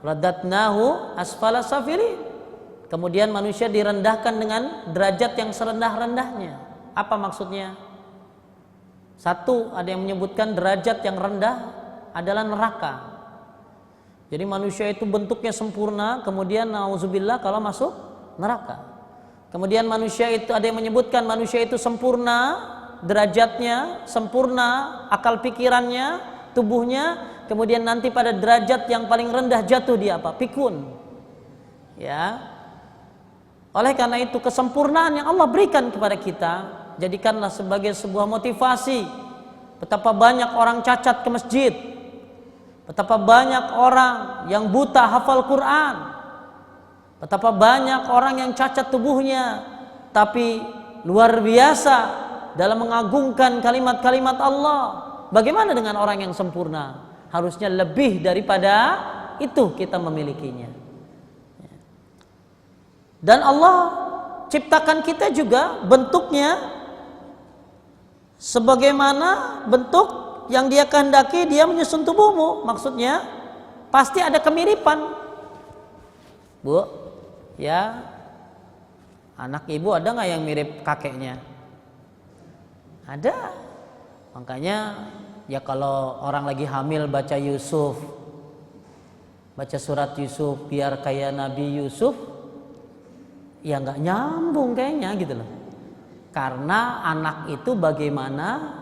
radatnahu asfala safilin. Kemudian manusia direndahkan dengan derajat yang serendah-rendahnya. Apa maksudnya? Satu, ada yang menyebutkan derajat yang rendah adalah neraka. Jadi manusia itu bentuknya sempurna, kemudian nauzubillah kalau masuk neraka. Kemudian manusia itu ada yang menyebutkan manusia itu sempurna derajatnya, sempurna akal pikirannya, tubuhnya, kemudian nanti pada derajat yang paling rendah jatuh dia apa? Pikun. Ya. Oleh karena itu kesempurnaan yang Allah berikan kepada kita jadikanlah sebagai sebuah motivasi. Betapa banyak orang cacat ke masjid, betapa banyak orang yang buta hafal Quran, betapa banyak orang yang cacat tubuhnya tapi luar biasa dalam mengagungkan kalimat-kalimat Allah. Bagaimana dengan orang yang sempurna? Harusnya lebih daripada itu kita memilikinya. Dan Allah ciptakan kita juga bentuknya sebagaimana bentuk yang Dia kehendaki Dia menyusun tubuhmu. Maksudnya pasti ada kemiripan. Bu, ya, anak ibu ada nggak yang mirip kakeknya? Ada. Makanya ya kalau orang lagi hamil baca Yusuf, baca surat Yusuf biar kayak Nabi Yusuf, ya nggak nyambung kayaknya gitu loh. Karena anak itu bagaimana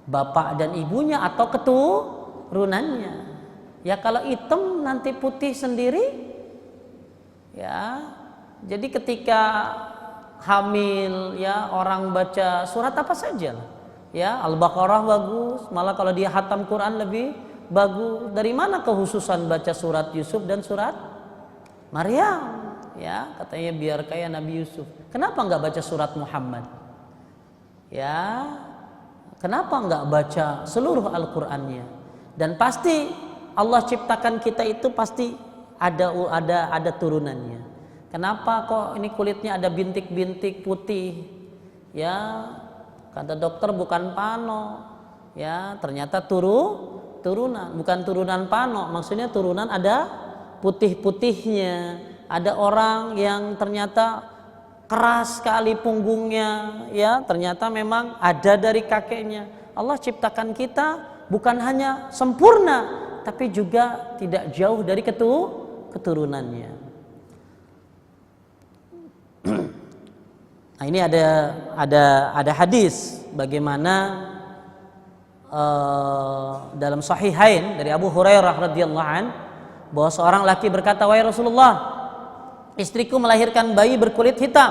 bapak dan ibunya atau keturunannya. Ya kalau hitam nanti putih sendiri. Ya, jadi ketika hamil ya orang baca surat apa saja lah. Ya, Al-Baqarah bagus, malah kalau dia hatam Quran lebih bagus. Dari mana kehususan baca surat Yusuf dan surat Maryam? Ya, katanya biar kayak Nabi Yusuf. Kenapa enggak baca surat Muhammad? Ya, kenapa enggak baca seluruh Al-Qur'annya? Dan pasti Allah ciptakan kita itu pasti ada turunannya. Kenapa kok ini kulitnya ada bintik-bintik putih? Ya, kata dokter bukan pano. Ya, ternyata turunan, bukan turunan pano. Maksudnya turunan ada putih-putihnya. Ada orang yang ternyata keras sekali punggungnya, ya, ternyata memang ada dari kakeknya. Allah ciptakan kita bukan hanya sempurna, tapi juga tidak jauh dari keturunannya. Nah, ini ada hadis bagaimana dalam Sahihain dari Abu Hurairah radhiyallahu an bahwa seorang laki berkata, "Wahai Rasulullah, istriku melahirkan bayi berkulit hitam."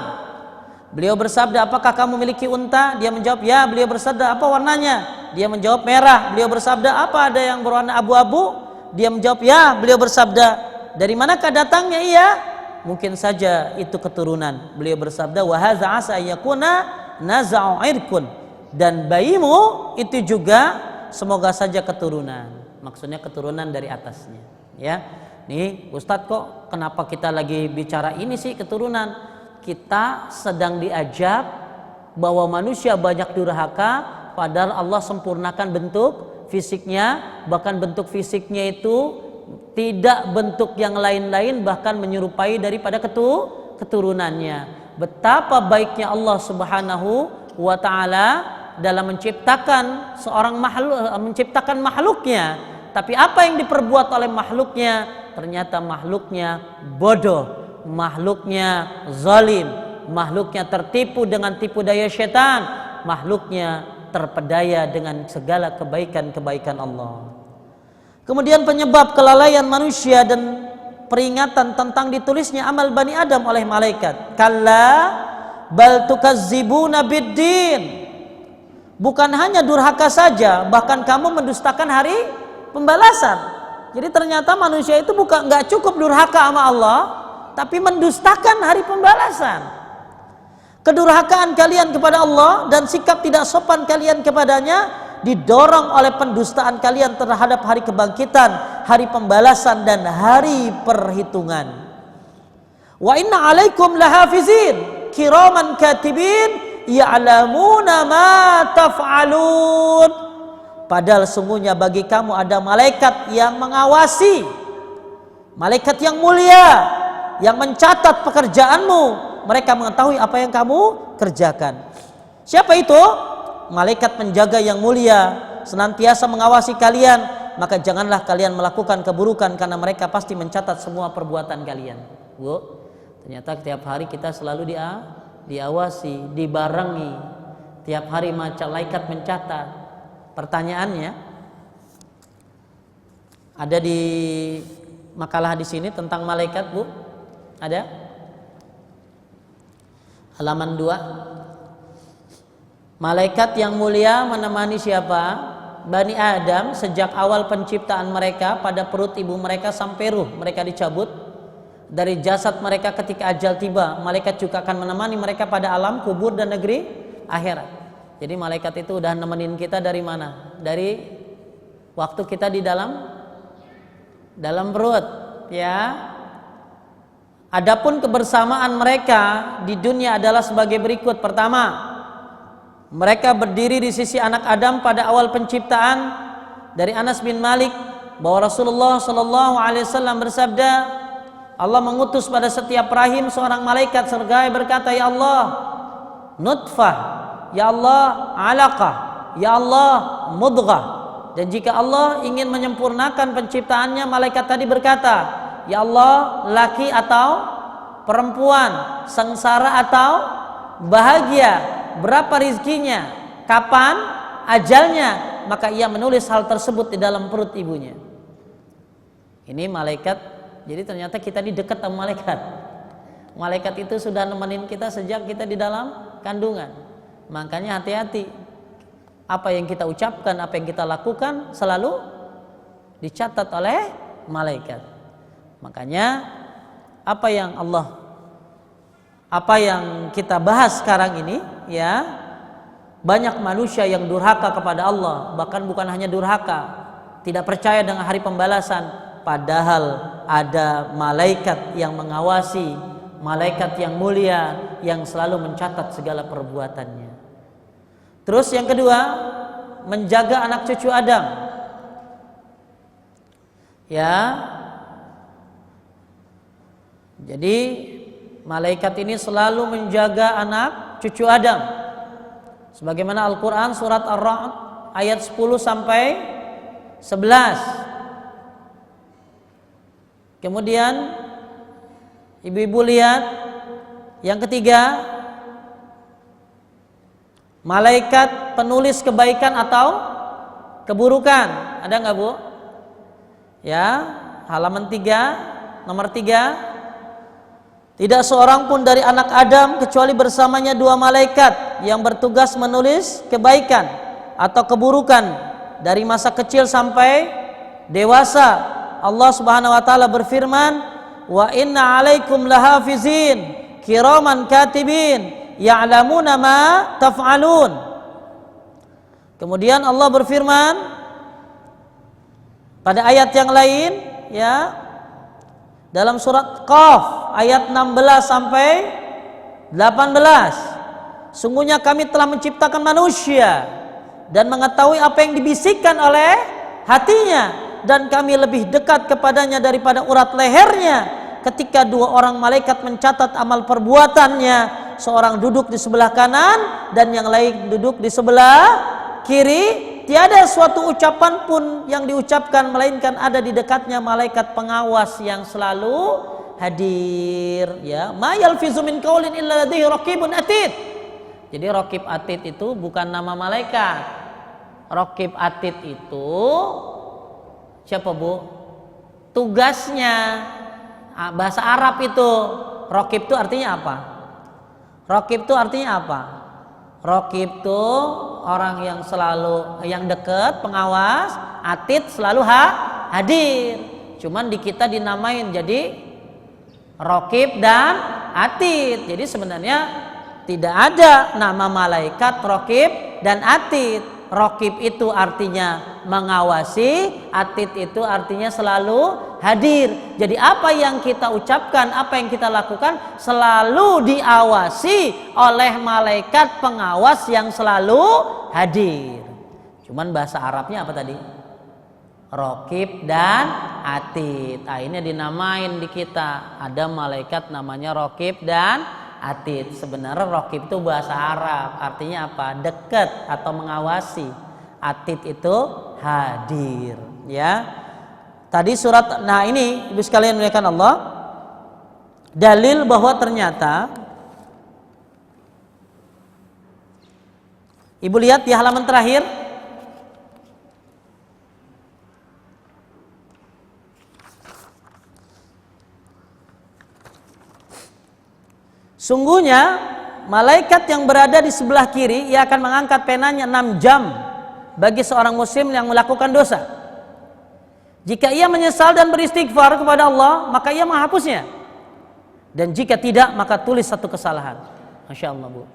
Beliau bersabda, "Apakah kamu memiliki unta?" Dia menjawab, "Ya." Beliau bersabda, "Apa warnanya?" Dia menjawab, "Merah." Beliau bersabda, "Apa ada yang berwarna abu-abu?" Dia menjawab, "Ya." Beliau bersabda, "Dari manakah datangnya?" "Iya." "Mungkin saja itu keturunan." Beliau bersabda, "Wa hadza asa yakuna naza'u irkun." Dan bayimu itu juga semoga saja keturunan. Maksudnya keturunan dari atasnya. Ya, nih Ustadz, kok kenapa kita lagi bicara ini sih keturunan? Kita sedang diajak bahwa manusia banyak durhaka, padahal Allah sempurnakan bentuk fisiknya, bahkan bentuk fisiknya itu tidak bentuk yang lain-lain, bahkan menyerupai daripada keturunannya. Betapa baiknya Allah Subhanahu wa taala dalam menciptakan seorang makhluk, menciptakan makhluknya. Tapi apa yang diperbuat oleh makhluknya? Ternyata makhluknya bodoh, makhluknya zalim, makhluknya tertipu dengan tipu daya setan, makhluknya terpedaya dengan segala kebaikan-kebaikan Allah. Kemudian penyebab kelalaian manusia dan peringatan tentang ditulisnya amal Bani Adam oleh malaikat. Kalla bal tukazzibuna biddin. Bukan hanya durhaka saja, bahkan kamu mendustakan hari pembalasan. Jadi ternyata manusia itu nggak cukup durhaka sama Allah, tapi mendustakan hari pembalasan. Kedurhakaan kalian kepada Allah dan sikap tidak sopan kalian kepadanya didorong oleh pendustaan kalian terhadap hari kebangkitan, hari pembalasan dan hari perhitungan. Wa inna alaikum lahafizin kiraman katibin ya'lamuna ma taf'alun. Padahal sungguhnya bagi kamu ada malaikat yang mengawasi, malaikat yang mulia yang mencatat pekerjaanmu. Mereka mengetahui apa yang kamu kerjakan. Siapa itu? Malaikat penjaga yang mulia senantiasa mengawasi kalian. Maka janganlah kalian melakukan keburukan, karena mereka pasti mencatat semua perbuatan kalian. Bu, ternyata tiap hari kita selalu diawasi, dibarengi. Tiap hari malaikat mencatat. Pertanyaannya, ada di makalah di sini tentang malaikat, Bu? Ada? Halaman 2. Malaikat yang mulia menemani siapa? Bani Adam sejak awal penciptaan mereka pada perut ibu mereka sampai ruh mereka dicabut dari jasad mereka ketika ajal tiba. Malaikat juga akan menemani mereka pada alam kubur dan negeri akhirat. Jadi malaikat itu udah nemenin kita dari mana? Dari waktu kita di dalam dalam perut, ya. Adapun kebersamaan mereka di dunia adalah sebagai berikut. Pertama, mereka berdiri di sisi anak Adam pada awal penciptaan. Dari Anas bin Malik bahwa Rasulullah sallallahu alaihi wasallam bersabda, Allah mengutus pada setiap rahim seorang malaikat serta berkata, ya Allah, nutfah, ya Allah, alaqah, ya Allah, mudghah. Dan jika Allah ingin menyempurnakan penciptaannya, malaikat tadi berkata, ya Allah, laki atau perempuan, sengsara atau bahagia, berapa rizkinya, kapan ajalnya, maka ia menulis hal tersebut di dalam perut ibunya. Ini malaikat. Jadi ternyata kita di dekat sama malaikat. Malaikat itu sudah nemenin kita sejak kita di dalam kandungan. Makanya hati-hati. Apa yang kita ucapkan, apa yang kita lakukan selalu dicatat oleh malaikat. Makanya apa yang kita bahas sekarang ini, ya, banyak manusia yang durhaka kepada Allah, bahkan bukan hanya durhaka, tidak percaya dengan hari pembalasan. Padahal ada malaikat yang mengawasi, malaikat yang mulia yang selalu mencatat segala perbuatannya. Terus yang kedua, menjaga anak cucu Adam. Ya. Jadi malaikat ini selalu menjaga anak cucu Adam. Sebagaimana Al-Qur'an surat Ar-Ra'd ayat 10 sampai 11. Kemudian ibu-ibu lihat yang ketiga, malaikat penulis kebaikan atau keburukan. Ada nggak, Bu? Ya, halaman 3, nomor 3. Tidak seorang pun dari anak Adam kecuali bersamanya 2 malaikat yang bertugas menulis kebaikan atau keburukan dari masa kecil sampai dewasa. Allah Subhanahu wa taala berfirman, "Wa inna 'alaikum lahafizin kiraman katibin ya'lamuna ma taf'alun." Kemudian Allah berfirman pada ayat yang lain, ya, dalam surat Qaf ayat 16 sampai 18. Sungguhnya kami telah menciptakan manusia dan mengetahui apa yang dibisikkan oleh hatinya, dan kami lebih dekat kepadanya daripada urat lehernya. Ketika 2 orang malaikat mencatat amal perbuatannya, seorang duduk di sebelah kanan dan yang lain duduk di sebelah kiri. Tiada suatu ucapan pun yang diucapkan melainkan ada di dekatnya malaikat pengawas yang selalu hadir. Ya, ma yalfizu min qaulin illa ladaihi raqibun atid. Jadi raqib atid itu bukan nama malaikat. Raqib atid itu siapa, Bu? Tugasnya. Bahasa Arab itu raqib itu artinya apa? Raqib itu artinya apa? Raqib itu orang yang selalu, yang dekat, pengawas. Atid selalu hadir. Cuman di kita dinamain jadi raqib dan atid. Jadi sebenarnya tidak ada nama malaikat raqib dan atid. Raqib itu artinya mengawasi, atid itu artinya selalu hadir. Jadi apa yang kita ucapkan, apa yang kita lakukan selalu diawasi oleh malaikat pengawas yang selalu hadir. Cuman bahasa Arabnya apa tadi? Raqib dan atid. Nah, ini dinamain di kita. Ada malaikat namanya raqib dan atid. Sebenarnya raqib itu bahasa Arab, artinya apa? Dekat atau mengawasi. Atid itu hadir, ya. Tadi surat, nah ini Ibu sekalian muliakan Allah, dalil bahwa ternyata, Ibu lihat di halaman terakhir, sungguhnya malaikat yang berada di sebelah kiri, ia akan mengangkat penanya 6 jam bagi seorang muslim yang melakukan dosa. Jika ia menyesal dan beristighfar kepada Allah, maka ia menghapusnya. Dan jika tidak, maka tulis 1 kesalahan. Masya Allah, Bu.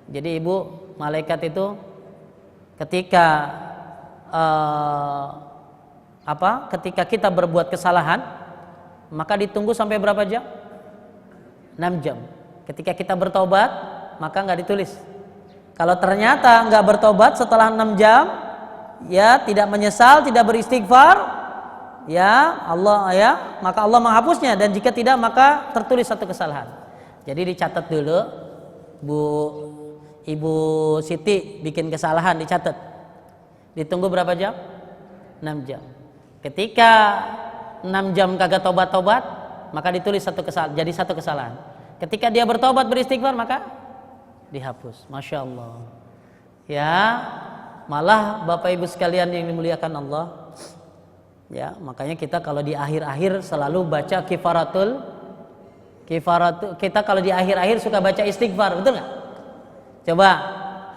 Jadi Ibu, malaikat itu ketika ketika kita berbuat kesalahan, maka ditunggu sampai berapa jam? 6 jam. Ketika kita bertobat, maka nggak ditulis. Kalau ternyata nggak bertobat setelah 6 jam, ya tidak menyesal, tidak beristighfar, ya Allah ya, maka Allah menghapusnya, dan jika tidak maka tertulis satu kesalahan. Jadi dicatat dulu, Ibu Siti bikin kesalahan, dicatat. Ditunggu berapa jam? 6 jam. Ketika 6 jam kagak tobat-tobat, maka ditulis jadi satu kesalahan. Ketika dia bertobat beristighfar, maka dihapus. Masya Allah. Ya, malah Bapak Ibu sekalian yang dimuliakan Allah, ya, makanya kita kalau di akhir-akhir selalu baca kifaratul. Kita kalau di akhir-akhir suka baca istighfar, betul nggak? Coba,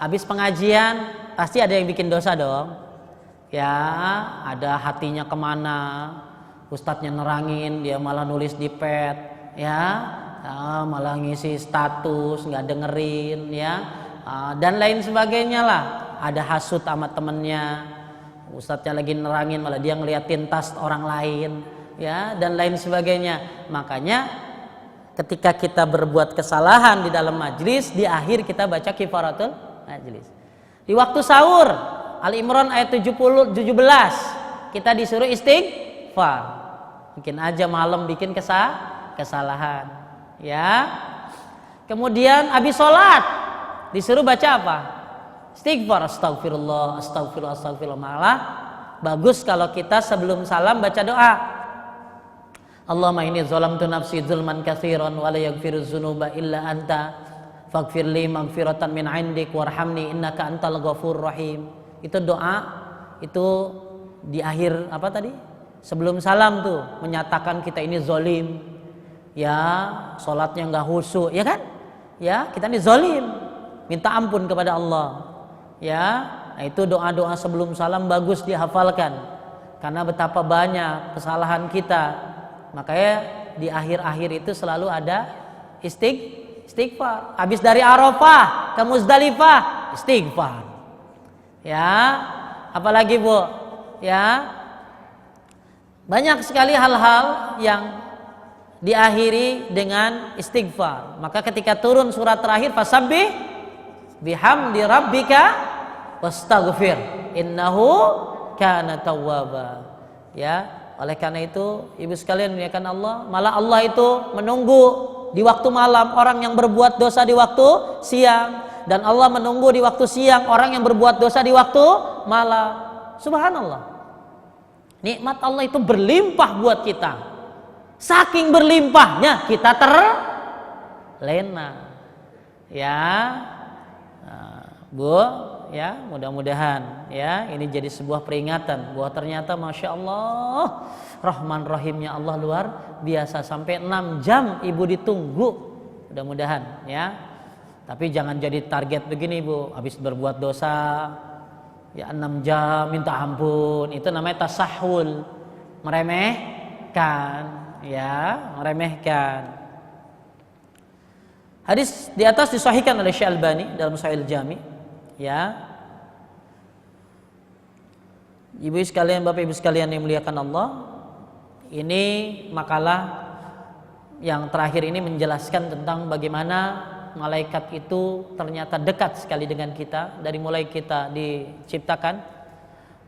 habis pengajian pasti ada yang bikin dosa dong. Ya, ada hatinya kemana, ustadznya nerangin, dia malah nulis di pad, ya, malah ngisi status, nggak dengerin, ya, dan lain sebagainya lah. Ada hasut sama temennya, ustadznya lagi nerangin malah dia ngeliatin tas orang lain, ya, dan lain sebagainya. Makanya ketika kita berbuat kesalahan di dalam majlis, di akhir kita baca kifaratul majlis. Di waktu sahur, Ali Imran ayat 17, kita disuruh istighfar. Mungkin aja malam bikin kesalahan, ya. Kemudian habis sholat disuruh baca apa? Istighfar, astagfirullah, astagfirullah, astagfirullah. Malah bagus kalau kita sebelum salam baca doa. Allahumma inni zalamtu nafsi zulman katsiran wa la yaghfiru dzunuba illa anta faghfir li maghfiratan min 'indik warhamni innaka antal ghafurur rahim. Itu doa itu di akhir sebelum salam tuh, menyatakan kita ini zalim. Ya, salatnya enggak khusyuk, ya kan? Ya, kita ini zalim. Minta ampun kepada Allah. Ya, nah itu doa-doa sebelum salam bagus dihafalkan. Karena betapa banyak kesalahan kita. Makanya di akhir-akhir itu selalu ada istighfar. Habis dari Arafah ke Muzdalifah, istighfar. Ya, apalagi Bu? Ya, banyak sekali hal-hal yang diakhiri dengan istighfar. Maka ketika turun surat terakhir, fasabbih bihamdi rabbika wastaghfir innahu kana tawwaba. Ya. Oleh karena itu, ibu sekalian muliakan Allah, malah Allah itu menunggu di waktu malam orang yang berbuat dosa di waktu siang, dan Allah menunggu di waktu siang orang yang berbuat dosa di waktu malam. Subhanallah. Nikmat Allah itu berlimpah buat kita. Saking berlimpahnya kita terlena. Ya, Bu, ya, mudah-mudahan ya ini jadi sebuah peringatan bahwa ternyata Masya Allah Rahman Rahimnya Allah luar biasa. Sampai 6 jam ibu ditunggu, mudah-mudahan ya. Tapi jangan jadi target begini Bu, habis berbuat dosa ya 6 jam minta ampun, itu namanya tasahul, meremehkan ya, meremehkan. Hadis di atas disahihkan oleh Syekh Albani dalam Sahih Jami. Ya, ibu sekalian, bapak ibu sekalian yang muliakan Allah, ini makalah yang terakhir ini menjelaskan tentang bagaimana malaikat itu ternyata dekat sekali dengan kita dari mulai kita diciptakan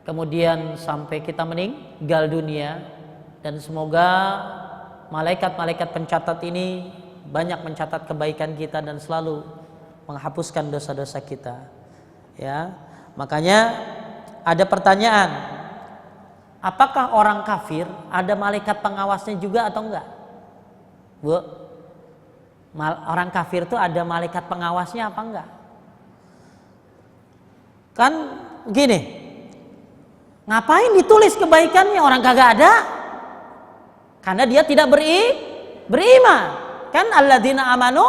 kemudian sampai kita meninggal dunia. Dan semoga malaikat-malaikat pencatat ini banyak mencatat kebaikan kita dan selalu menghapuskan dosa-dosa kita. Ya, makanya ada pertanyaan, apakah orang kafir ada malaikat pengawasnya juga atau enggak? Bu, orang kafir itu ada malaikat pengawasnya apa enggak? Kan gini, ngapain ditulis kebaikannya, orang kagak ada? Karena dia tidak beriman. Kan alladzina amanu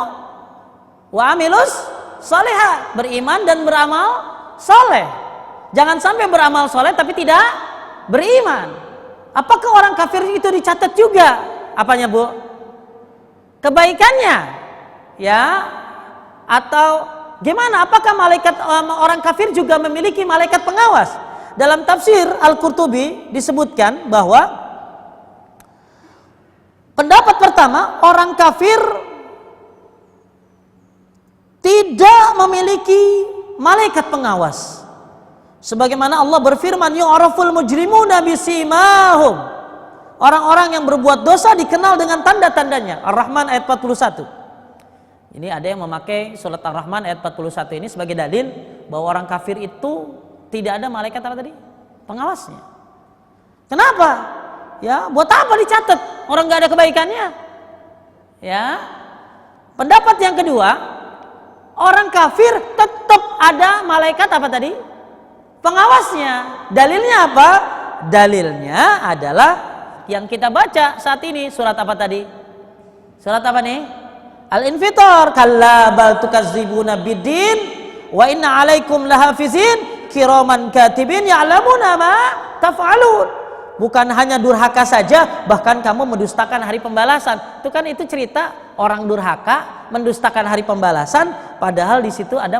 wa amilus sholihat, beriman dan beramal soleh. Jangan sampai beramal soleh tapi tidak beriman. Apakah orang kafir itu dicatat juga? Apanya Bu? Kebaikannya, ya? Atau gimana? Apakah malaikat orang kafir juga memiliki malaikat pengawas? dalam tafsir Al-Qurtubi disebutkan bahwa pendapat pertama, orang kafir tidak memiliki malaikat pengawas. Sebagaimana Allah berfirman, yu'raful mujrimuna bisimahum. Orang-orang yang berbuat dosa dikenal dengan tanda-tandanya. Ar-Rahman ayat 41. Ini ada yang memakai surat Ar-Rahman ayat 41 ini sebagai dalil bahwa orang kafir itu tidak ada malaikat apa tadi? Pengawasnya. Kenapa? Ya, buat apa dicatat? Orang nggak ada kebaikannya. Ya. Pendapat yang kedua, orang kafir tetap ada malaikat apa tadi? Pengawasnya. Dalilnya apa? Dalilnya adalah yang kita baca saat ini, surat apa tadi? Surat apa nih? Al-Infitar. Kalla bal tukazzibuna biddin wa inna 'alaikum lahafizin kiraman katibin ya'lamuna ma taf'alun. Bukan hanya durhaka saja, bahkan kamu mendustakan hari pembalasan. Itu cerita orang durhaka mendustakan hari pembalasan, padahal di situ ada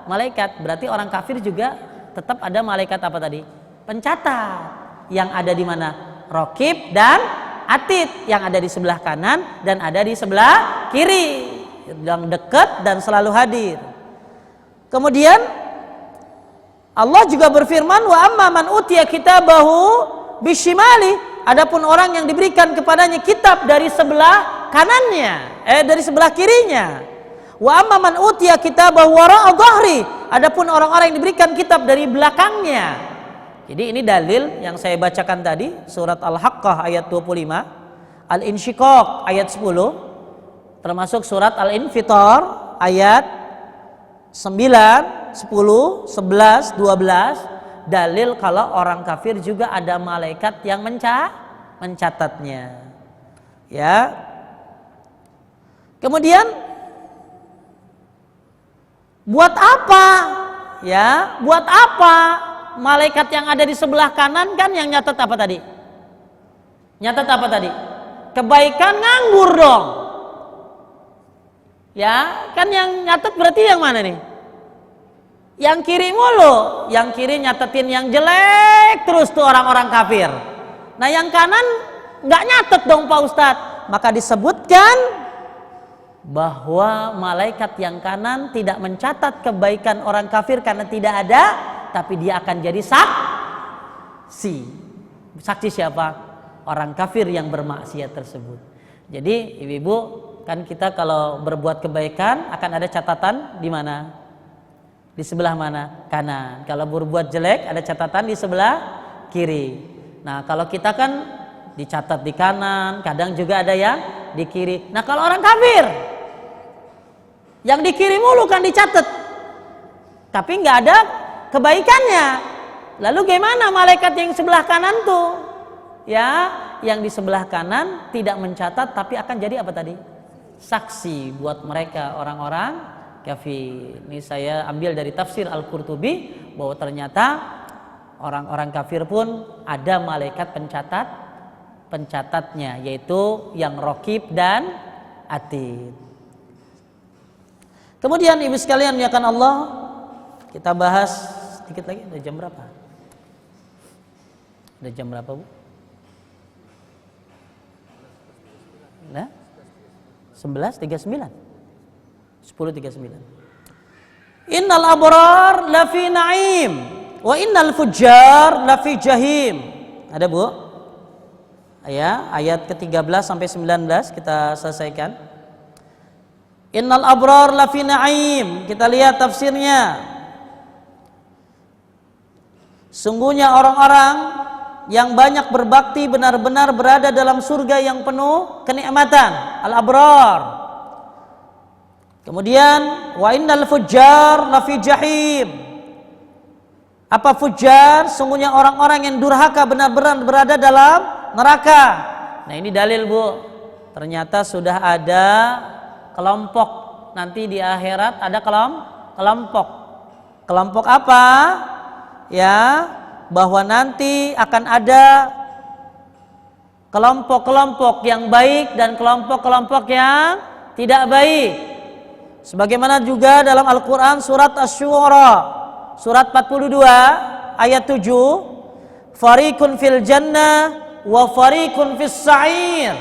malaikat. Berarti orang kafir juga tetap ada malaikat apa tadi? Pencatat. Yang ada di mana? Raqib dan Atid, yang ada di sebelah kanan dan ada di sebelah kiri, yang dekat dan selalu hadir. Kemudian Allah juga berfirman, wa amma man utiya kitabahu bisyimali, adapun orang yang diberikan kepadanya kitab dari sebelah kanannya, dari sebelah kirinya. Wa amma man utiya kitabahu wara'a dhahri, adapun orang-orang yang diberikan kitab dari belakangnya. Jadi ini dalil yang saya bacakan tadi, surat Al-Haqqah ayat 25, Al-Insyiqaq ayat 10, termasuk surat Al-Infitar ayat 9, 10, 11, 12, dalil kalau orang kafir juga ada malaikat yang mencatatnya. Ya. Kemudian buat apa? Ya, buat apa? Malaikat yang ada di sebelah kanan kan yang nyatat apa tadi? Nyatat apa tadi? Kebaikan nganggur dong. Ya, kan yang nyatat berarti yang mana nih? Yang kiri mulu. Yang kiri nyatetin yang jelek terus tuh orang-orang kafir. Nah, yang kanan nggak nyatet dong Pak Ustadz. Maka disebutkan bahwa malaikat yang kanan tidak mencatat kebaikan orang kafir karena tidak ada, tapi dia akan jadi saksi. Saksi siapa? Orang kafir yang bermaksiat tersebut. Jadi ibu-ibu, kan kita kalau berbuat kebaikan akan ada catatan di mana? Di sebelah mana? Kanan. Kalau berbuat jelek ada catatan di sebelah kiri. Nah, kalau kita kan dicatat di kanan, kadang juga ada yang di kiri. Nah, kalau orang kafir yang di kiri mulu kan dicatat, tapi nggak ada kebaikannya. Lalu gimana malaikat yang sebelah kanan tuh? Ya, yang di sebelah kanan tidak mencatat tapi akan jadi apa tadi? Saksi buat mereka orang-orang kafir. Ini saya ambil dari tafsir Al-Qurtubi bahwa ternyata orang-orang kafir pun ada malaikat pencatatnya, yaitu yang Raqib dan Atid. Kemudian ibu sekalian muliakan Allah, kita bahas sedikit lagi. Udah jam berapa? Udah jam berapa, Bu? Nah, 11.39. 10.39. Innal abrar lafi na'im wa innal fujjar lafi jahim. Ada, Bu? Ya, ayat ke-13 sampai 19 kita selesaikan. Innal abrar lafi na'im. Kita lihat tafsirnya. Sungguhnya orang-orang yang banyak berbakti benar-benar berada dalam surga yang penuh kenikmatan. Al-abrar. Kemudian wa innal fujjar lafi jahim. Apa fujjar? Sungguhnya orang-orang yang durhaka benar-benar berada dalam neraka. Nah, ini dalil, Bu. Ternyata sudah ada kelompok nanti di akhirat, ada kelompok. Kelompok apa? Ya, bahwa nanti akan ada kelompok-kelompok yang baik dan kelompok-kelompok yang tidak baik. Sebagaimana juga dalam Al-Quran surat Asy-Syu'ara surat 42 ayat 7, fariqun fil jannah wa fariqun fis sa'ir.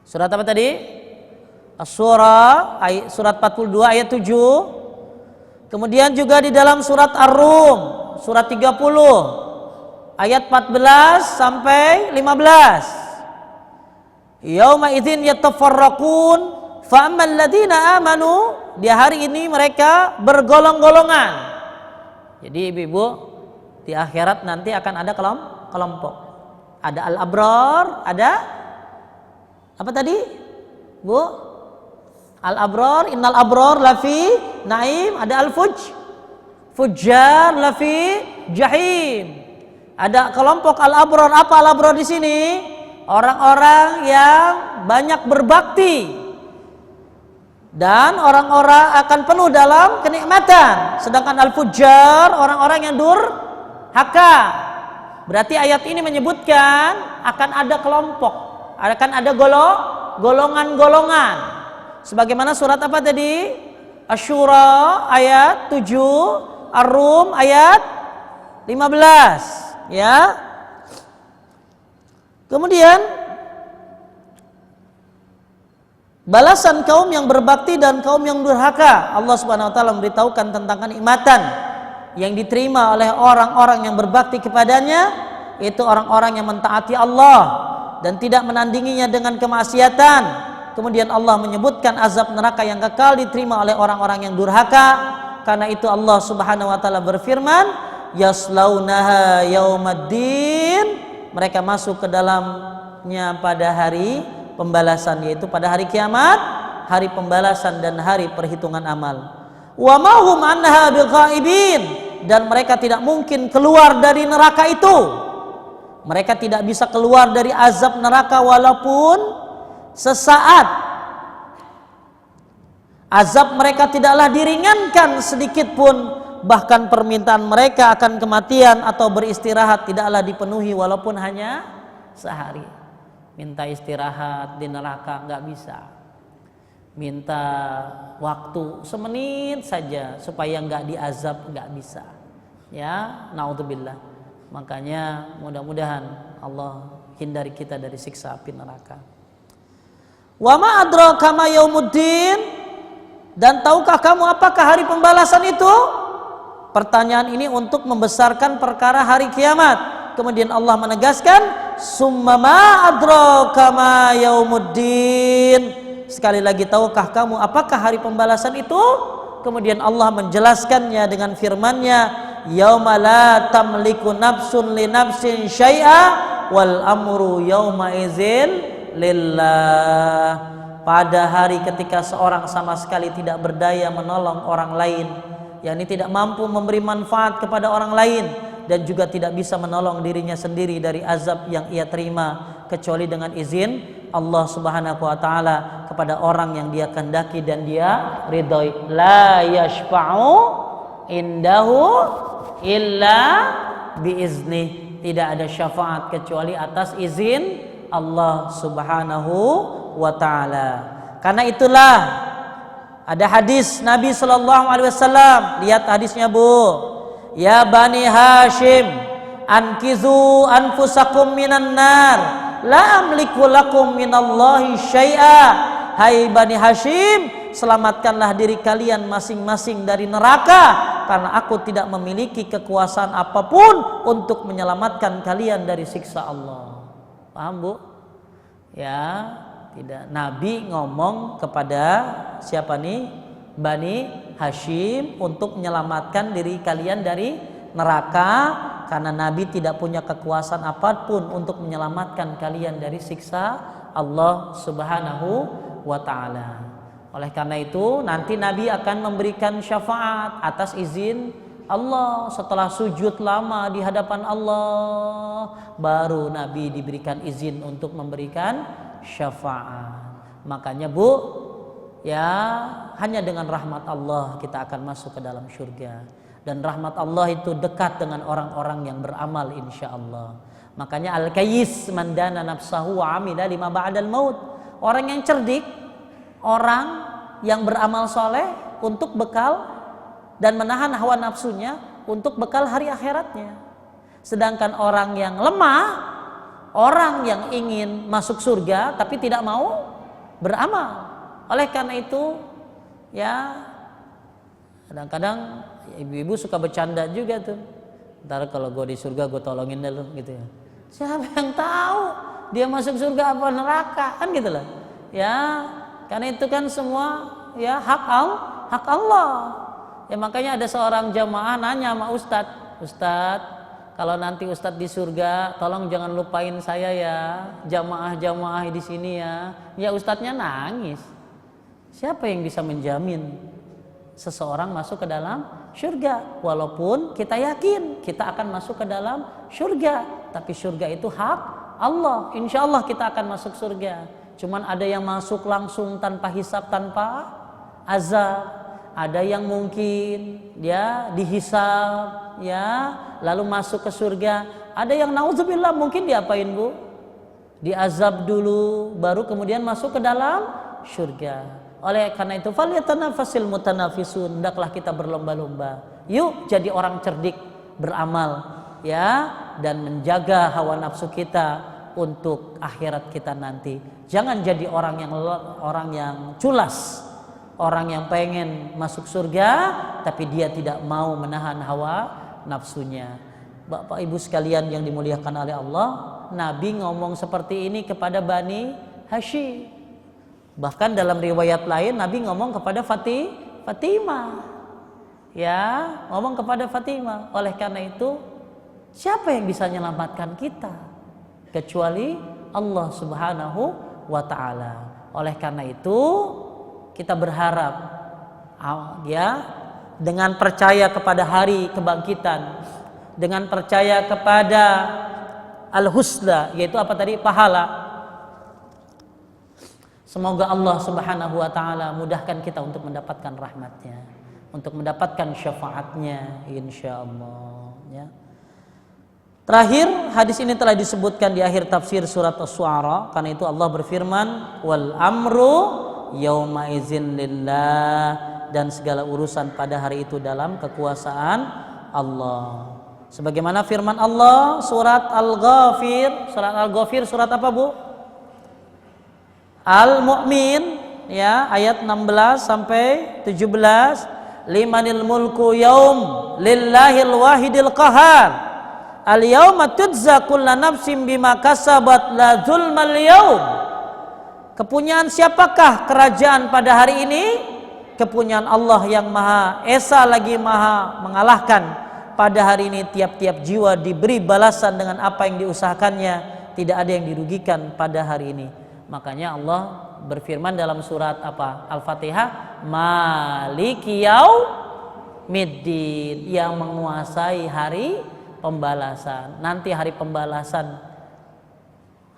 Surat apa tadi? Asy-Syura surat 42 ayat 7. Kemudian juga di dalam surat Ar-Rum surat 30 ayat 14 sampai 15. Yauma idzin yatafarraqun fa ammal ladzina amanu, di hari ini mereka bergolong-golongan. Jadi ibu-ibu, di akhirat nanti akan ada kelompok. Ada al-abrar, ada apa tadi? Bu? Al-abrar, innal abrar lafi naim, ada al-fujjar lafi jahim. Ada kelompok al-abrar. Apa al-abrar di sini? Orang-orang yang banyak berbakti dan orang-orang akan penuh dalam kenikmatan. Sedangkan al-fujjar orang-orang yang durhaka. Berarti ayat ini menyebutkan akan ada kelompok, akan ada golongan-golongan. Sebagaimana surat apa tadi? Asy-Syura ayat 7, Ar-Rum ayat 15, ya. Kemudian balasan kaum yang berbakti dan kaum yang durhaka. Allah Subhanahu wa taala memberitahukan tentang kenikmatan yang diterima oleh orang-orang yang berbakti kepadanya, itu orang-orang yang mentaati Allah dan tidak menandinginya dengan kemaksiatan. Kemudian Allah menyebutkan azab neraka yang kekal diterima oleh orang-orang yang durhaka. Karena itu Allah Subhanahu wa taala berfirman, yaslaunaha yaumaddin, mereka masuk ke dalamnya pada hari pembalasan, yaitu pada hari kiamat, hari pembalasan dan hari perhitungan amal. Wa ma hum anha bighaibin, dan mereka tidak mungkin keluar dari neraka itu. Mereka tidak bisa keluar dari azab neraka walaupun sesaat. Azab mereka tidaklah diringankan sedikit pun. Bahkan permintaan mereka akan kematian atau beristirahat tidaklah dipenuhi walaupun hanya sehari. Minta istirahat di neraka nggak bisa. Minta waktu semenit saja supaya nggak diazab nggak bisa. Ya, naudzubillah. Makanya mudah-mudahan Allah hindari kita dari siksa api neraka. Wa ma adraka ma yaumuddin, dan tahukah kamu apakah hari pembalasan itu? Pertanyaan ini untuk membesarkan perkara hari kiamat. Kemudian Allah menegaskan, summa ma adraka ma yaumuddin. Sekali lagi, tahukah kamu apakah hari pembalasan itu? Kemudian Allah menjelaskannya dengan firman-Nya, yauma la tamliku nafsun li nafsin syai'a wal amru yauma idzin lillah. Pada hari ketika seorang sama sekali tidak berdaya menolong orang lain, yakni tidak mampu memberi manfaat kepada orang lain, dan juga tidak bisa menolong dirinya sendiri dari azab yang ia terima kecuali dengan izin Allah Subhanahu wa taala kepada orang yang Dia kehendaki dan Dia ridhoi. La yashfa'u indahu illa biizni. Tidak ada syafaat kecuali atas izin Allah Subhanahu wa taala. Karena itulah ada hadis Nabi sallallahu alaihi wasallam. Lihat hadisnya, Bu. Ya Bani Hashim, ankizu anfusakum minan nar, la amliku lakum minallahi syai'a. Hai Bani Hashim, selamatkanlah diri kalian masing-masing dari neraka, karena aku tidak memiliki kekuasaan apapun untuk menyelamatkan kalian dari siksa Allah. Paham, Bu? Ya, tidak. Nabi ngomong kepada siapa nih? Bani Hashim untuk menyelamatkan diri kalian dari neraka, karena Nabi tidak punya kekuasaan apapun untuk menyelamatkan kalian dari siksa Allah Subhanahu wa taala. Oleh karena itu nanti Nabi akan memberikan syafaat atas izin Allah. Setelah sujud lama di hadapan Allah, baru Nabi diberikan izin untuk memberikan syafaat. Makanya, Bu, ya, hanya dengan rahmat Allah kita akan masuk ke dalam surga. Dan rahmat Allah itu dekat dengan orang-orang yang beramal, insyaallah. Makanya al-kayyis man dana nafsahu wa amila lima ba'dal maut. Orang yang cerdik, orang yang beramal soleh untuk bekal dan menahan hawa nafsunya untuk bekal hari akhiratnya. Sedangkan orang yang lemah, orang yang ingin masuk surga tapi tidak mau beramal. Oleh karena itu ya kadang-kadang ibu-ibu suka bercanda juga tuh. Ntar kalau gue di surga gue tolongin deh lu gitu ya. Siapa yang tahu dia masuk surga apa neraka, kan gitu loh. Ya, karena itu kan semua ya hak Allah. Ya makanya ada seorang jamaah nanya sama Ustadz, kalau nanti Ustadz di surga, tolong jangan lupain saya ya, jamaah-jamaah di sini ya. Ya Ustadznya nangis. Siapa yang bisa menjamin seseorang masuk ke dalam surga? Walaupun kita yakin kita akan masuk ke dalam surga, tapi surga itu hak Allah. Insya Allah kita akan masuk surga. Cuman ada yang masuk langsung tanpa hisab, tanpa azab. Ada yang mungkin dia dihisab ya, lalu masuk ke surga. Ada yang nauzubillah mungkin diapain Bu? Diazab dulu baru kemudian masuk ke dalam surga. Oleh karena itu falyatanafasil mutanafisun, hendaklah kita berlomba-lomba. Yuk jadi orang cerdik, beramal ya, dan menjaga hawa nafsu kita untuk akhirat kita nanti. Jangan jadi orang yang culas. Orang yang pengen masuk surga tapi dia tidak mau menahan hawa nafsunya. Bapak Ibu sekalian yang dimuliakan oleh Allah, Nabi ngomong seperti ini kepada Bani Hashim. Bahkan dalam riwayat lain Nabi ngomong kepada Fatimah. Ya, ngomong kepada Fatimah. Oleh karena itu, siapa yang bisa menyelamatkan kita kecuali Allah Subhanahu wa taala. Oleh karena itu, kita berharap ya, dengan percaya kepada hari kebangkitan, dengan percaya kepada al-husna, yaitu apa tadi? Pahala. Semoga Allah Subhanahu wa taala mudahkan kita untuk mendapatkan rahmatnya, untuk mendapatkan syafaatnya insyaallah ya. Terakhir, hadis ini telah disebutkan di akhir tafsir surat Asy-Syu'ara. Karena itu Allah berfirman, wal amru yauma izin lillah, dan segala urusan pada hari itu dalam kekuasaan Allah. Sebagaimana firman Allah surat Al-Ghafir, surat apa Bu? Al-Mu'min ya, ayat 16 sampai 17. Limanil mulku yaum lillahil wahidil qahar. Al-yauma tujza kullu nafsin bima kasabat la zulmal yaum. Kepunyaan siapakah kerajaan pada hari ini? Kepunyaan Allah yang Maha Esa lagi Maha mengalahkan. Pada hari ini tiap-tiap jiwa diberi balasan dengan apa yang diusahakannya. Tidak ada yang dirugikan pada hari ini. Makanya Allah berfirman dalam surat apa? Al-Fatihah, Maliki Yaumiddin, yang menguasai hari pembalasan. Nanti hari pembalasan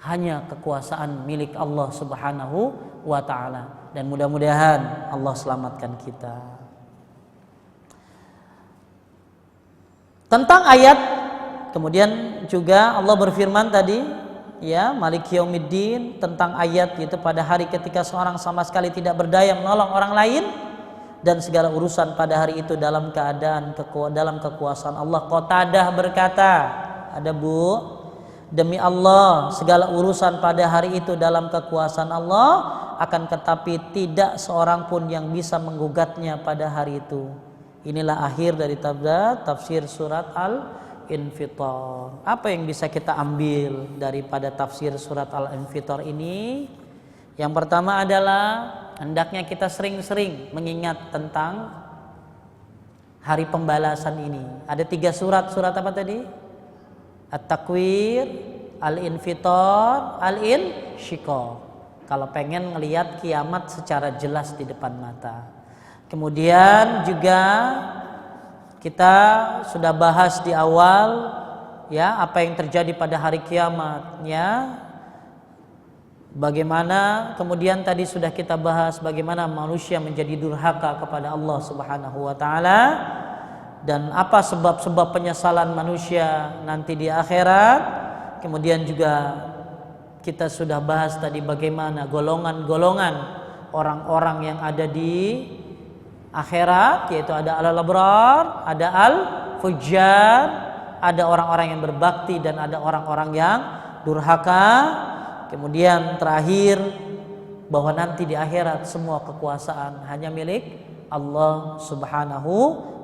hanya kekuasaan milik Allah Subhanahu wa taala, dan mudah-mudahan Allah selamatkan kita. Tentang ayat, kemudian juga Allah berfirman tadi ya, Maliki Yaumiddin, tentang ayat yaitu pada hari ketika seorang sama sekali tidak berdaya menolong orang lain, dan segala urusan pada hari itu dalam keadaan dalam kekuasaan Allah. Qatadah berkata, ada Bu, demi Allah segala urusan pada hari itu dalam kekuasaan Allah, akan tetapi tidak seorang pun yang bisa menggugatnya pada hari itu. Inilah akhir dari tafsir surat Al-Infitar. Apa yang bisa kita ambil daripada tafsir surat Al-Infitar ini? Yang pertama adalah hendaknya kita sering-sering mengingat tentang hari pembalasan ini. Ada 3 surat apa tadi? At-Takwir, Al-Infitar, Al-Insyiqaq. Kalau pengen ngelihat kiamat secara jelas di depan mata. Kemudian juga kita sudah bahas di awal ya, apa yang terjadi pada hari kiamat ya. Bagaimana kemudian tadi sudah kita bahas bagaimana manusia menjadi durhaka kepada Allah Subhanahu wa taala, dan apa sebab-sebab penyesalan manusia nanti di akhirat. Kemudian juga kita sudah bahas tadi bagaimana golongan-golongan orang-orang yang ada di akhirat, yaitu ada al-abrar, ada fujar, ada orang-orang yang berbakti dan ada orang-orang yang durhaka. Kemudian terakhir bahwa nanti di akhirat semua kekuasaan hanya milik Allah Subhanahu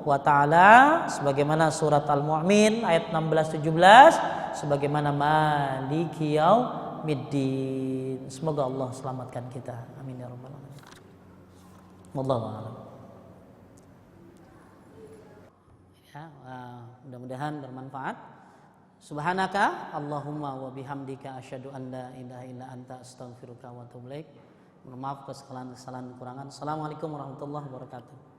wa taala, sebagaimana surat Al-Mu'min ayat 16-17, sebagaimana maliki yaumiddin. Semoga Allah selamatkan kita. Amin ya rabbal alamin. Wallahu a'lam. Ya, mudah-mudahan bermanfaat. Subhanaka Allahumma wa bihamdika asyhadu an la ilaha illa anta astaghfiruka wa atubu ilaik. Mohon maaf kesalahan-kesalahan kekurangan. Assalamualaikum warahmatullahi wabarakatuh.